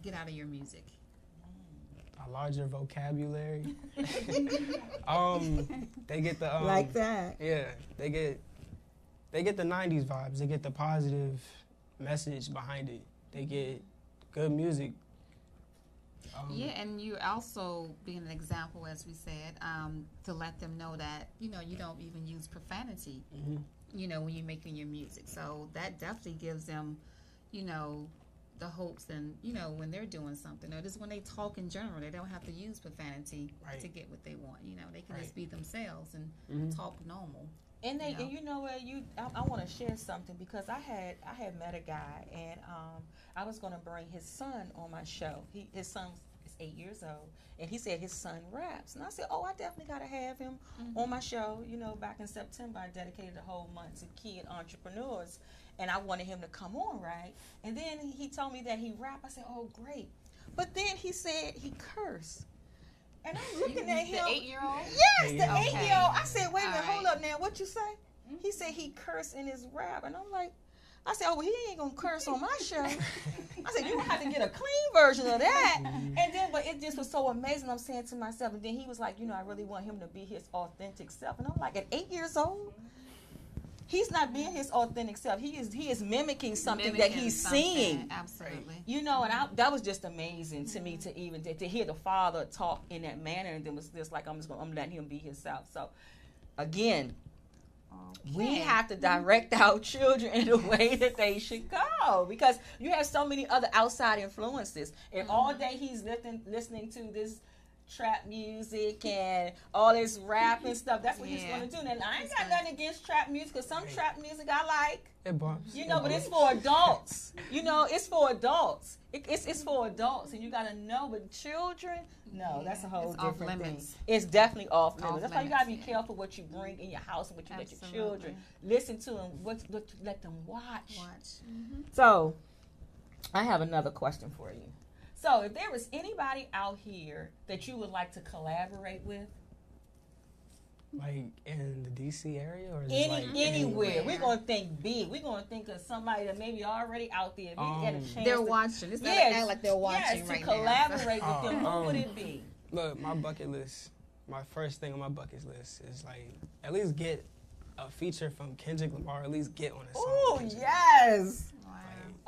Speaker 3: get out of your music?
Speaker 5: A larger vocabulary. They get the
Speaker 2: like that.
Speaker 5: Yeah, they get the 90s vibes. They get the positive message behind it. They get good music.
Speaker 3: Yeah, and you also being an example, as we said, to let them know that, you know, you don't even use profanity, you know, when you're making your music. So that definitely gives them, you know, the hopes and, you know, when they're doing something. Or just when they talk in general, they don't have to use profanity to get what they want. You know, they can just be themselves and talk normal.
Speaker 2: And they, and you know what, I want to share something because I had met a guy and I was going to bring his son on my show. His son is 8 years old, and he said his son raps, and I said, oh, I definitely got to have him on my show. You know, back in September, I dedicated the whole month to kid entrepreneurs, and I wanted him to come on, right? And then he told me that he rap. I said, oh, great. But then he said he cursed. And I'm looking at him.
Speaker 3: The 8-year-old?
Speaker 2: Yes, the 8-year-old. I said, wait a minute, hold up now. What you say? He said he cursed in his rap. And I'm like, I said, oh, well, he ain't going to curse on my show. I said, you have to get a clean version of that. And then, but it just was so amazing. I'm saying to myself, and then he was like, you know, I really want him to be his authentic self. And I'm like, at 8 years old? He's not being his authentic self. He is mimicking something that he's seeing.
Speaker 3: Absolutely.
Speaker 2: You know, and that was just amazing to me to even to hear the father talk in that manner, and then was just like I'm letting him be himself. So, again, we have to direct our children in the way that they should go because you have so many other outside influences, and all day he's listening to this trap music and all this rap and stuff. That's what he's going to do. And I ain't got nothing against trap music because some trap music I like.
Speaker 5: It bumps.
Speaker 2: You know, but it's for adults. You know, it's for adults. It's for adults, and you got to know. But children, no, that's a whole different thing. It's definitely off limits. That's why you got to be careful what you bring in your house and what you let your children listen to and what you let them watch. So, I have another question for you. So, if there was anybody out here that you would like to collaborate with,
Speaker 5: like in the DC area or
Speaker 2: anywhere, we're gonna think big. We're gonna think of somebody that maybe already out there. If you get a chance,
Speaker 3: they're watching. It's not like they're watching right now.
Speaker 2: To collaborate with them, who would it be?
Speaker 5: Look, my bucket list. My first thing on my bucket list is like at least get a feature from Kendrick Lamar. At least get on a song.
Speaker 2: Oh yes.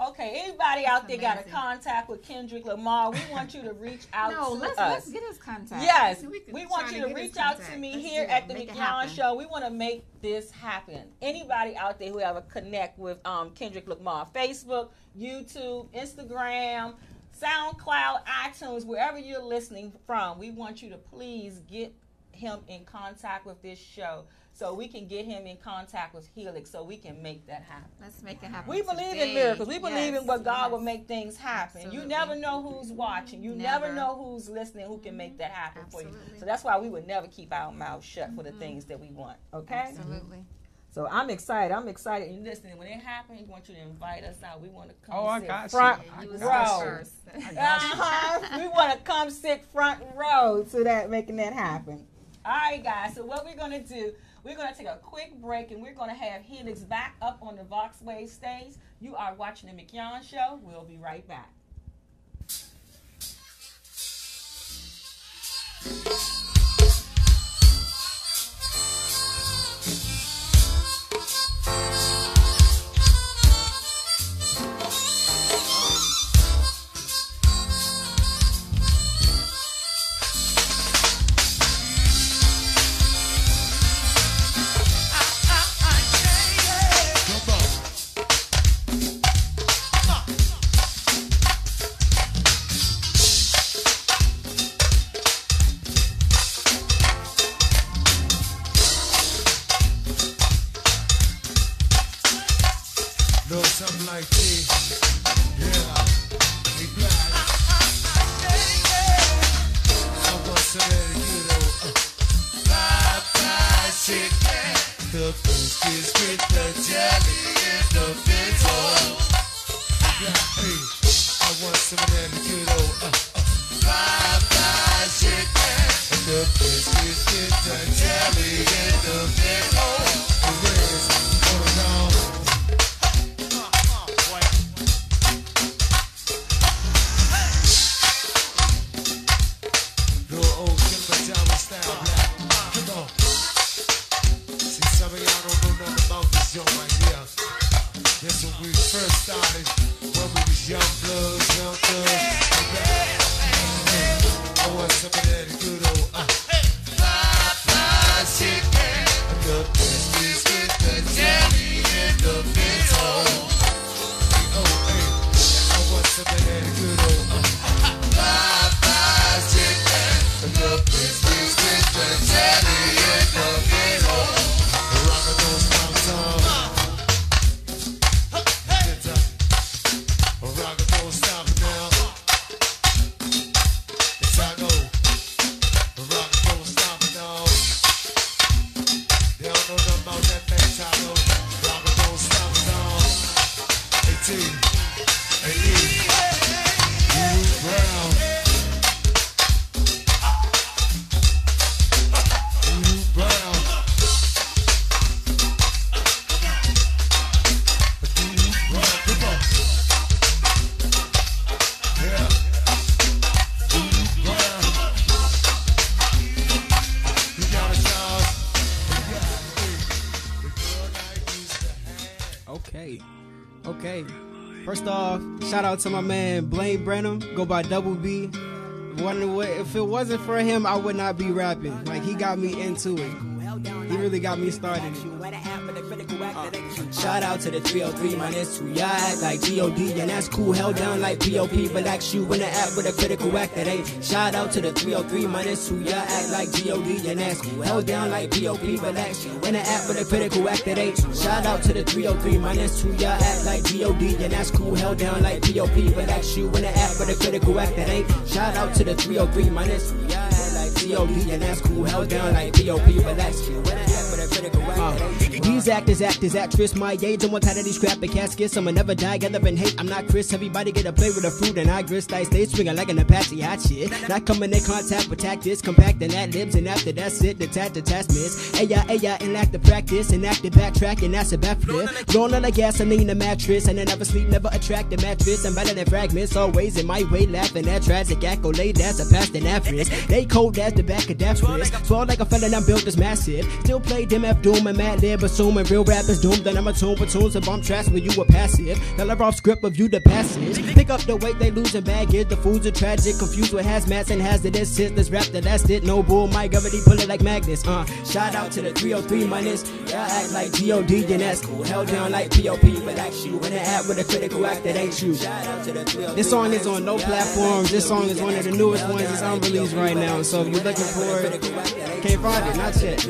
Speaker 2: Okay, anybody out there got a contact with Kendrick Lamar, we want you to reach out to us.
Speaker 3: Let's get his contact.
Speaker 2: Yes, we want you to reach out to me here at the Mignon Show. We want to make this happen. Anybody out there who have a connect with Kendrick Lamar, Facebook, YouTube, Instagram, SoundCloud, iTunes, wherever you're listening from, we want you to please get him in contact with this show so we can get him in contact with Helix so we can make that happen.
Speaker 3: Let's make it happen.
Speaker 2: We believe in miracles. We believe in what God will make things happen. Absolutely. You never know who's watching. You never know who's listening who can make that happen for you. So that's why we would never keep our mouths shut for the things that we want. Okay?
Speaker 3: Absolutely.
Speaker 2: So I'm excited. And listen, when it happens, we want you to invite us out. We want to come
Speaker 5: sit
Speaker 2: front
Speaker 5: row.
Speaker 2: We want to come sit front row to that, making that happen. All right, guys. So what we're going to do, we're going to take a quick break, and we're going to have Helix back up on the Vox Wave stage. You are watching the Mignon Show. We'll be right back.
Speaker 1: Mikey. Yeah, we black. I want some of that good old fried chicken. The biscuits with the jelly and the bento. Hey, I want some of that good old fried chicken. And the biscuits with the jelly and the bento. The reds going on. Little old Kimber Tower style. Come on. See, some of y'all don't know nothing about this joint right here. This when we first started, when we was young bloods, young thugs. I want some of that good old fried chicken. And the biscuits with the jelly and the bento. Oh, hey, I want some of that good old fried chicken. And the biscuits with the jelly and the bento. Rockin' those tom-toms. Rockin' don't stop now. It's I go. Rockin' don't stop now. They don't know nothing about that thing, Taco. Rockin' don't stop now. 18, 18. Blue Brown. Blue Brown. Blue Brown. Come on. Yeah. Blue Brown. You got a job. The girl I used to have.
Speaker 5: Okay. First off, shout out to my man Blaine Brenham. Go by Double B. If it wasn't for him, I would not be rapping. Like, he got me into it. He really got me started. Shout out to the 303 minus 2. Y'all act like G.O.D. and that's cool. Held down like P.O.P. Relax you in the app with a critical act that ain't. Shout out to the 303 minus 2. Y'all act like G.O.D. and that's cool. Held down like P.O.P. Relax you in the app with a critical act that ain't. Shout out to the 303 minus 2. Y'all act like G.O.D. and that's cool. Held down like P.O.P. Relax you in the app with a critical act that ain't. Shout out to the 303 minus 2. Y'all act like G.O.D. and that's cool. Held down like P.O.P. Relax you in the app with a critical act that ain't. These actors, actress, my age, and what kind of these scrapping caskets. I'ma never die, get up and hate. I'm not Chris. Everybody get to play with the fruit, and I grist. I stay swinging like an Apache hot shit. Not coming in contact with tactics, compacting that libs, and after that's it, detachments. Aya, and lack the practice, and active backtrack, and that's a backflip. Blown on the gasoline, the mattress, and I never sleep, never attract the mattress. I'm better than fragments, always in my way, laughing at tragic accolade. That's a past and average. They cold as the back of that wrist. Swell like a felon, I'm built as massive. Still play them F Doom and Mad Lib, assuming real rap is doomed. Then I'm a tune with tunes, so bomb tracks where you were passive. Tell her off script of you the passage. Pick up the weight they lose in baggage. The fools are tragic, confused with hazmats and hazardous shit. Let's rap the that's it. No bull, my gravity pull it like magnets. Shout out to the 303 minus. Y'all act like G.O.D. and that's cool. Held down like P.O.P. Relax you in the app with a critical act that ain't you. This song is on no platforms. This song is one of the newest ones. It's unreleased right now. So if you're looking for it, can't find it. Not yet.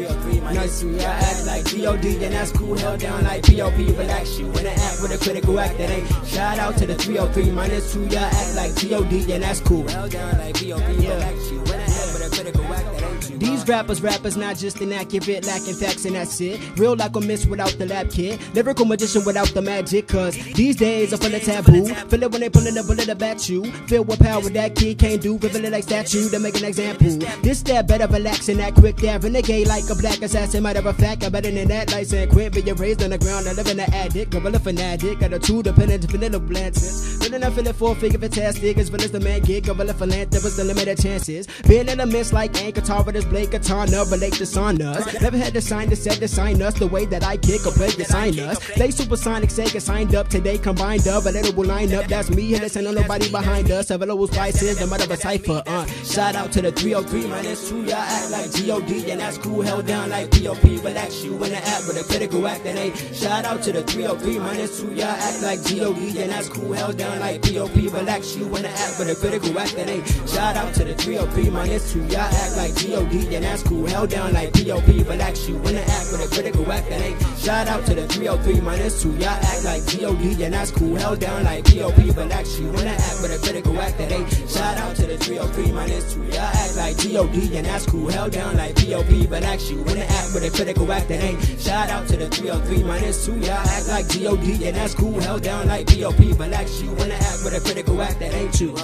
Speaker 5: Not you. Y'all act like G.O.D. and that's cool. Held down like P.O.P. Relax you in the app with a critical act that ain't. Shout out to the 303 minus 2. Y'all act like G.O.D. and that's cool. Held down like P.O.P. Relax you in the app with a critical act that ain't you. These rappers not just inaccurate, lacking facts and that's it. Real like a miss without the lab kit. Lyrical magician without the magic. Cause these days are full of taboo. Feel it when they pulling the bullet up at you. Feel what power that kid can't do. Reveal it like statue to make an example. This that better relax and that quick. That renegade like a black assassin. Matter of fact, I'm better than that. Like San Quentin, being raised on the ground. I live in the attic. Gorilla fanatic. Got a two dependent vanilla blances. Feeling I feel it for a figure fantastic. As well as the man gig. Gorilla philanthropist, the limited chances. Being elements like anchor, guitar, blade, katana, relate to saunas. Never had to sign to set to sign us the way that I kick or play to sign us. Play supersonic, Sega signed up today, combined up. A little line up, that's me. And listen, no nobody behind us. Available spices, the mother of a cipher. Shout out to the 303 minus 2. Y'all act like G.O.D. and that's cool. Held down like P.O.P. Relax you in the app with a critical act that ain't. Shout out to the 303 minus 2. Y'all act like G.O.D. and that's cool. Held down down like P.O.P. Relax, you wanna act with a critical act that ain't. Shout out to the 303 minus 2. Y'all act like G.O.D. and that's cool. Held down like P.O.P. Relax, you wanna act with a critical act that ain't. Shout out to the 303 minus 2. Y'all act like G.O.D. and that's cool. Held down like P.O.P. Relax, you wanna act with a critical act that ain't. Shout out to the 303 minus 2. Y'all act like G.O.D. and that's cool. Held down like P.O.P. Relax, you wanna act with a critical act that ain't. Shout out to the 303 minus 2. Y'all act like G.O.D. and that's cool. Held down like P.O.P. Relax, you wanna act with a critical act that ain't you.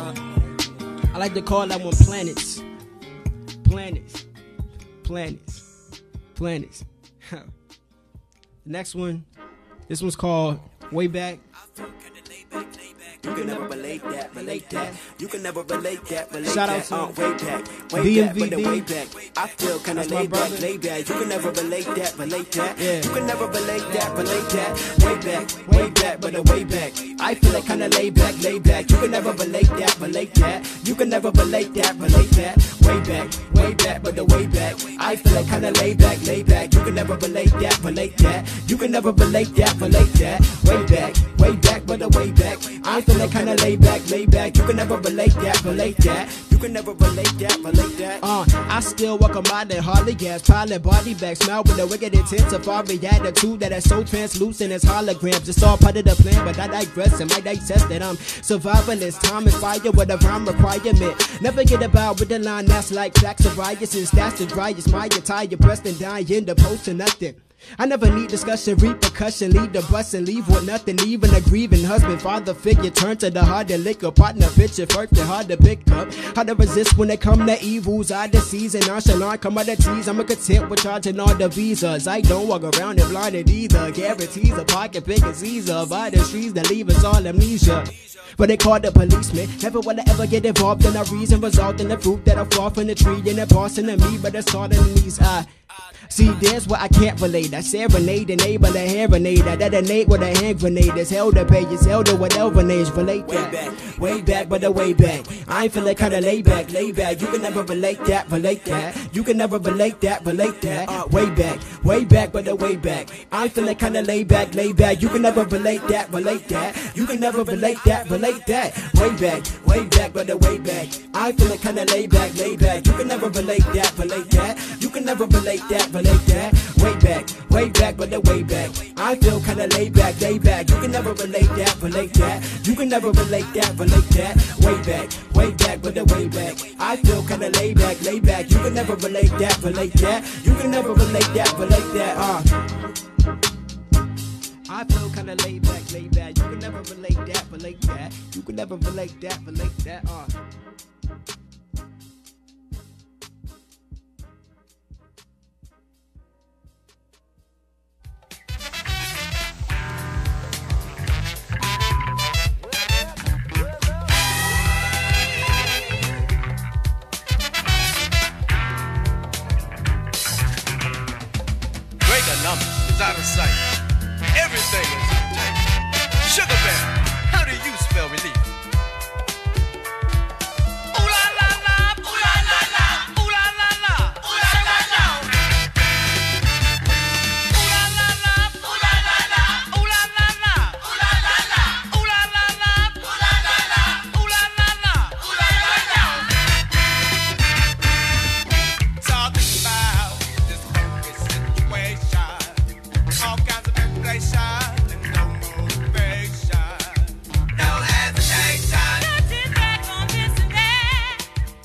Speaker 5: I like to call that one planets. Planets. Planets. Planets. The next one, this one's called Way Back.
Speaker 7: You can never relate that. You can never relate that.
Speaker 5: Shout out to
Speaker 7: way back, but the way back. I feel kinda laid back. You can never relate that.
Speaker 5: Yeah.
Speaker 7: You can never relate that. Way back, but the way back. I feel like kinda laid back. You can never relate that. You can never relate that. Way back, but the way back. I feel like kinda laid back. You can never relate that. You can never relate that. Way back, but the way back. I feel like kinda laid back. You can never relate that. You can never relate that.
Speaker 5: I still walk a mile in Harley gas, pilot body bag, smile with a wicked intent safari attitude that is so translucent as holograms. It's all part of the plan, but I digress and I digest that I'm surviving this time is fire with a rhyme requirement. Never get about with the line that's like facts of riotous. That's the driest, my attire pressed and dying the post to nothing. I never need discussion, repercussion, lead the bus and leave with nothing. Even a grieving husband, father figure, turn to the hard to liquor, partner, picture, first and hard to pick up. Hard to resist when they come to evils, I the season, nonchalant commodities. I'm a content with charging all the visas. I don't walk around and blinded either. Guarantees a pocket big as Caesar. By the trees that leave us all amnesia. But they called the policeman. Never will I ever get involved in a reason, result in the fruit that'll fall from the tree and the boss in me, but it's all in these see, there's what I can't relate. I serenade, enable a hair grenade. I detonate with a hand grenade. It's hell to pay, it's hell to whatever names relate that.
Speaker 7: Way back, but the way back. I ain't feeling kinda laid back. You can never relate that. You can never relate that. Way back, but the way back. I ain't feeling kinda laid back. You can never relate that. You can never relate that. Way back, but the way back. I ain't feeling kinda laid back. You can never relate that. You can never relate that. Way back, but the way back. I feel kinda laid back. You can never relate that. You can never relate that. Way back, but the way back. I feel kinda laid back. You can never relate that. You can never relate that.
Speaker 5: I feel kinda laid back. You can never relate that. You can never relate that.
Speaker 8: Numbers is out of sight. Everything is uptight. Sugar Bear, how do you spell relief? Ooh la la la, ooh la la la, ooh la la la, ooh la la la. Ooh la la la, ooh la la la, ooh la la la, ooh la la la, ooh la la la, ooh la la la, ooh la la la, ooh la la la. Talking about this funky situation. All kinds of inflation and no motivation. No hesitation.
Speaker 6: Touching back on this and that.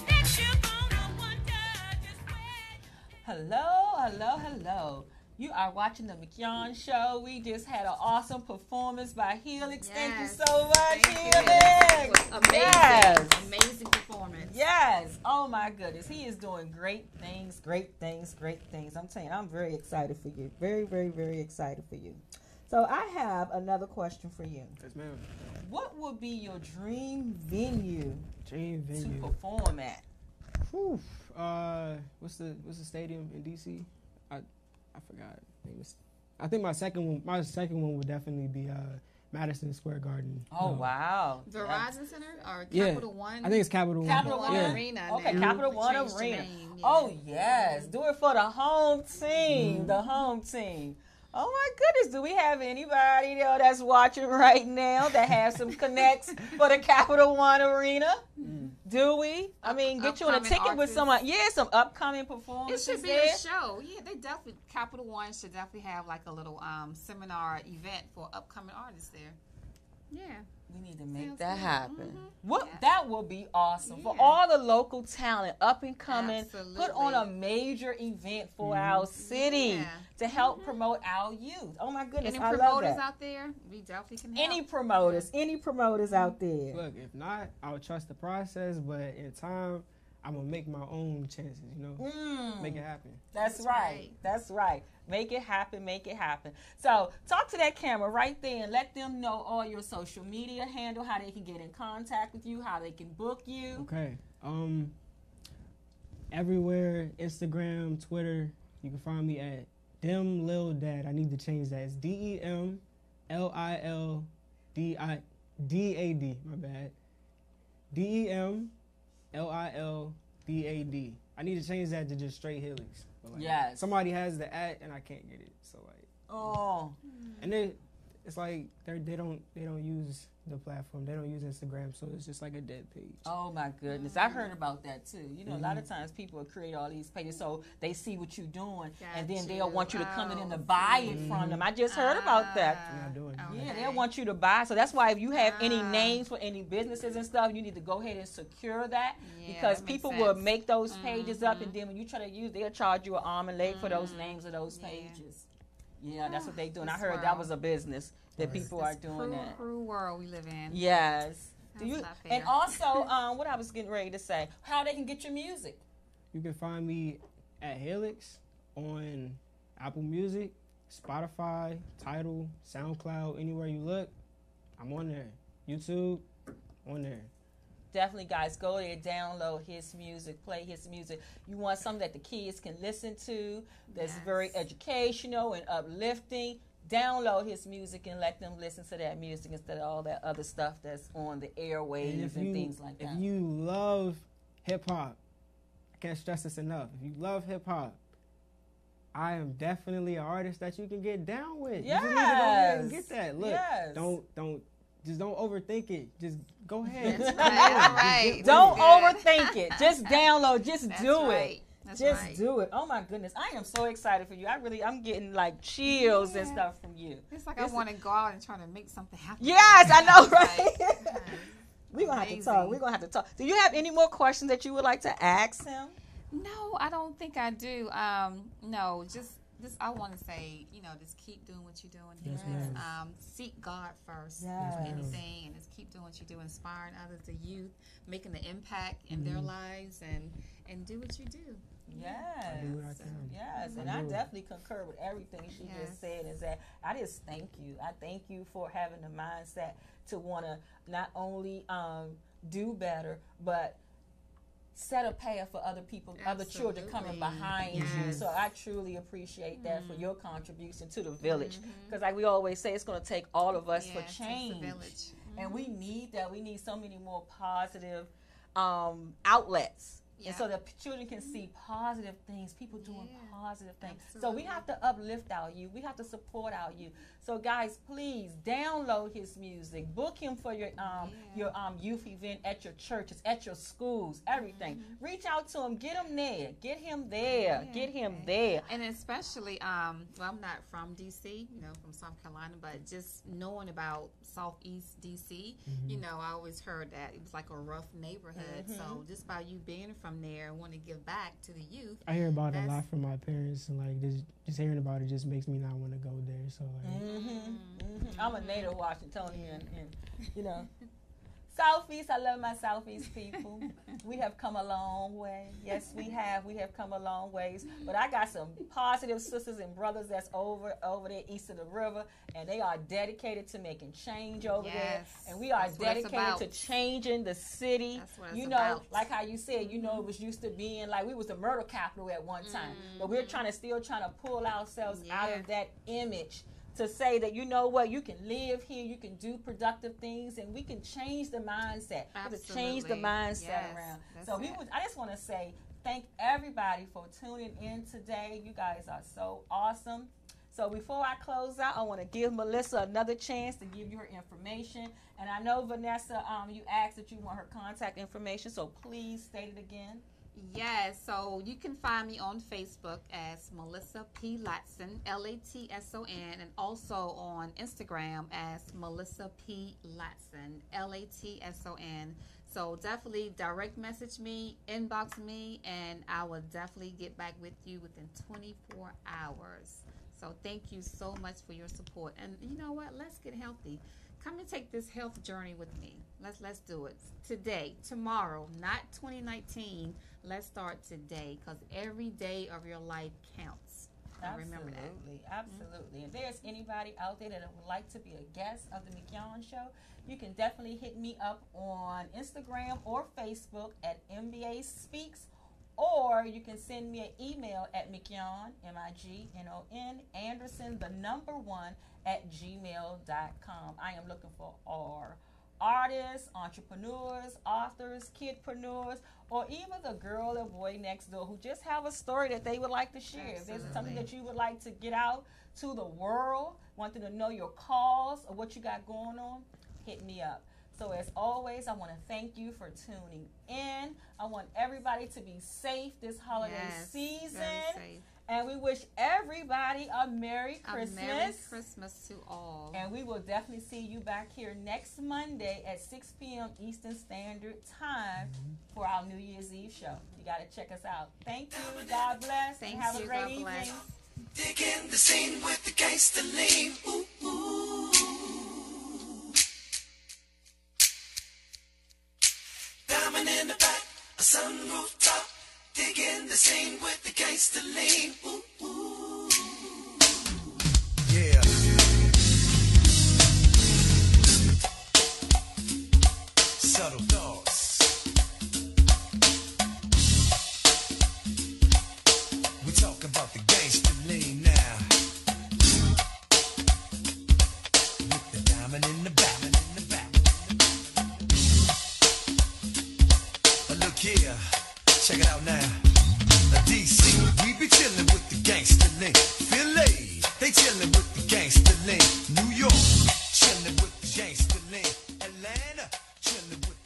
Speaker 6: That you're gonna wonder just when.
Speaker 2: Hello. You are watching the Mignon Show. We just had an awesome performance by Helix. Thank you so much, Helix.
Speaker 3: Amazing.
Speaker 2: Yes.
Speaker 3: Amazing performance.
Speaker 2: Yes. Oh my goodness. He is doing great things. I'm telling you, I'm very excited for you. Very, very, very excited for you. So I have another question for you.
Speaker 5: Yes, ma'am.
Speaker 2: What would be your dream venue
Speaker 5: Dream
Speaker 2: to
Speaker 5: venue.
Speaker 2: perform at?
Speaker 5: Whew. What's the stadium in DC? I forgot. I think my second one would definitely be Madison Square Garden.
Speaker 2: Oh, wow.
Speaker 3: Verizon Center or
Speaker 5: Yeah.
Speaker 3: Capital One?
Speaker 5: I think it's Capital One.
Speaker 3: Capital One
Speaker 5: Yeah.
Speaker 3: Arena.
Speaker 2: Okay,
Speaker 3: now.
Speaker 2: Capital One
Speaker 3: Changed the
Speaker 2: Arena.
Speaker 3: name, yeah.
Speaker 2: Oh, yes. Do it for the home team. The home team. Oh my goodness, do we have anybody there that's watching right now that has some connects for the Capital One Arena? Do we? I mean, get you on a ticket
Speaker 3: Upcoming
Speaker 2: with someone. Yeah, some upcoming
Speaker 3: It
Speaker 2: performances
Speaker 3: should be
Speaker 2: there.
Speaker 3: a show. Yeah, they definitely, Capital One should definitely have like a little seminar event for upcoming artists there. Yeah.
Speaker 2: We need to make
Speaker 3: Sounds
Speaker 2: that
Speaker 3: good.
Speaker 2: happen.
Speaker 3: Mhm.
Speaker 2: What
Speaker 3: Yeah.
Speaker 2: That will be awesome for
Speaker 3: Yeah.
Speaker 2: all the local talent, up and coming.
Speaker 3: Absolutely.
Speaker 2: Put on a major event for our city
Speaker 3: Yeah.
Speaker 2: to help promote our youth. Oh my goodness,
Speaker 3: Any
Speaker 2: I love
Speaker 3: promoters
Speaker 2: that.
Speaker 3: out there, we definitely can help.
Speaker 2: Any promoters out there?
Speaker 5: Look, if not, I'll trust the process, but in time, I'm gonna make my own chances, you know? Make it happen.
Speaker 2: That's right. That's right. Make it happen. Make it happen. So talk to that camera right there and let them know all your social media handle, how they can get in contact with you, how they can book you.
Speaker 5: Okay. Everywhere, Instagram, Twitter, you can find me at Dem Lil Dad. I need to change that. It's DEMLILDAD. My bad. DEMLILDAD. I need to change that to just straight Helix. But like,
Speaker 2: Yes.
Speaker 5: somebody has the at and I can't get it. So like,
Speaker 2: Oh.
Speaker 5: and then it's like they don't use the platform. They don't use Instagram, so it's just like a dead page.
Speaker 2: Oh my goodness. I heard about that too. You know, a lot of times people will create all these pages so they see what you're doing and then they'll want you to come in and to buy it from them. I just heard about that.
Speaker 5: I'm not doing that.
Speaker 2: Yeah, they'll want you to buy. So that's why if you have any names for any businesses and stuff, you need to go ahead and secure that because
Speaker 3: that makes
Speaker 2: people will
Speaker 3: sense.
Speaker 2: make those pages up and then when you try to use, they'll charge you an arm and leg for those names of those pages. Yeah, that's what they do. And I
Speaker 3: This
Speaker 2: heard that
Speaker 3: world.
Speaker 2: was a business that people are
Speaker 3: This
Speaker 2: doing that.
Speaker 3: cruel world we live in.
Speaker 2: Yes. Do
Speaker 3: That's
Speaker 2: you,
Speaker 3: not fair.
Speaker 2: and also, what I was getting ready to say, how they can get your music.
Speaker 5: You can find me at Helix on Apple Music, Spotify, Tidal, SoundCloud, anywhere you look. I'm on there. YouTube, on there.
Speaker 2: Definitely, guys, go there, download his music, play his music. You want something that the kids can listen to, that's very educational and uplifting. Download his music and let them listen to that music instead of all that other stuff that's on the airwaves and things like that.
Speaker 5: If you love hip hop, I can't stress this enough. If you love hip hop, I am definitely an artist that you can get down with. You just need to go ahead and get that. Look,
Speaker 2: Yes.
Speaker 5: don't overthink it. Just go ahead.
Speaker 3: That's right. All right.
Speaker 2: Don't
Speaker 3: That's good.
Speaker 2: overthink it. Just download. Just
Speaker 3: That's
Speaker 2: do
Speaker 3: right.
Speaker 2: it.
Speaker 3: That's
Speaker 2: Just
Speaker 3: right.
Speaker 2: do it. Oh my goodness, I am so excited for you. I'm getting like chills and stuff from you.
Speaker 3: It's like I want to go out and try to make something happen.
Speaker 2: Yes, I know,
Speaker 3: It's
Speaker 2: right?
Speaker 3: like,
Speaker 2: We're gonna have to
Speaker 3: Amazing.
Speaker 2: talk. We're gonna have to talk. Do you have any more questions that you would like to ask him?
Speaker 3: No, I don't think I do. No, just I want to say, just keep doing what you're doing.
Speaker 5: Yes,
Speaker 3: Helix.
Speaker 5: ma'am.
Speaker 3: Seek God first
Speaker 2: Yes.
Speaker 3: for anything, and just keep doing what you do, inspiring others, the youth, making the impact in their lives, and do what you do.
Speaker 2: Yes.
Speaker 5: I do what I can.
Speaker 2: Yes, and
Speaker 5: I
Speaker 2: I
Speaker 5: do.
Speaker 2: definitely concur with everything she
Speaker 3: Yes.
Speaker 2: just said. Is that I just thank you. I thank you for having the mindset to want to not only do better, but set a path for other people, other children coming
Speaker 3: Absolutely.
Speaker 2: behind you.
Speaker 3: Yes.
Speaker 2: So I truly appreciate that for your contribution to the village. Because like we always say, it's going to take all of us
Speaker 3: Yeah,
Speaker 2: for
Speaker 3: it takes a
Speaker 2: change.
Speaker 3: village.
Speaker 2: And we need that. We need so many more positive outlets. And so that children can see positive things, people doing positive things. So we have to uplift our youth. We have to support our youth. So guys, please download his music. Book him for your youth event at your churches, at your schools, everything. Reach out to him. Get him there. Get him there. Get him there.
Speaker 3: And especially, I'm not from D.C., from South Carolina, but just knowing about Southeast D.C., I always heard that it was like a rough neighborhood. So just by you being from there and want to give back to the youth.
Speaker 5: I hear about it a lot from my parents, and like just hearing about it just makes me not want to go there. So like,
Speaker 2: I'm a native Washingtonian, and Southeast, I love my Southeast people. We have come a long way. Yes, we have. We have come a long ways. But I got some positive sisters and brothers that's over there east of the river, and they are dedicated to making change over there. And we are
Speaker 3: That's what it's
Speaker 2: dedicated to
Speaker 3: about.
Speaker 2: changing the city.
Speaker 3: That's what it's about.
Speaker 2: Like how you said, it was used to being like we was the murder capital at one time. But we're still trying to pull ourselves out of that image. To say that, you know what, you can live here, you can do productive things, and we can change the mindset. We have to change the mindset around. So I just want to say thank everybody for tuning in today. You guys are so awesome. So before I close out, I want to give Melissa another chance to give you her information. And I know, Vanessa, you asked that you want her contact information, so please state it again.
Speaker 3: Yes, so you can find me on Facebook as Melissa P. Latson, Latson, and also on Instagram as Melissa P. Latson, Latson. So definitely direct message me, inbox me, and I will definitely get back with you within 24 hours. So thank you so much for your support. And you know what? Let's get healthy. Come and take this health journey with me. Let's do it today, tomorrow, not 2019. Let's start today, because every day of your life counts. Remember that.
Speaker 2: Absolutely. If there's anybody out there that would like to be a guest of the Mignon Show, you can definitely hit me up on Instagram or Facebook at MBA Speaks, or you can send me an email at Mignon, Mignon, Anderson, the number 1, at gmail.com. I am looking for our artists, entrepreneurs, authors, kidpreneurs, or even the girl or boy next door who just have a story that they would like to share. Absolutely. If there's something that you would like to get out to the world, want them to know your cause or what you got going on, hit me up. So as always, I want to thank you for tuning in. I want everybody to be safe this holiday season. Very safe. And we wish everybody a Merry Christmas.
Speaker 3: A Merry Christmas to all.
Speaker 2: And we will definitely see you back here next Monday at 6 p.m. Eastern Standard Time for our New Year's Eve show. You got to check us out. Thank you. God bless.
Speaker 3: Thank
Speaker 2: and have
Speaker 3: you.
Speaker 2: a great
Speaker 3: God
Speaker 2: evening.
Speaker 3: bless.
Speaker 1: Dig in the scene with the gangster lean. Ooh, ooh. Diamond in the back, a sunroof top. Dig in the scene with the gangster lean. Ooh, ooh. Yeah. Subtle thoughts. We talk about the gangster lean now. With the diamond in the back. But look here, check it out now. DC, we be chillin' with the gangster link. Philly, they chillin' with the gangster link. New York, chillin' with the gangster link. Atlanta, chillin' with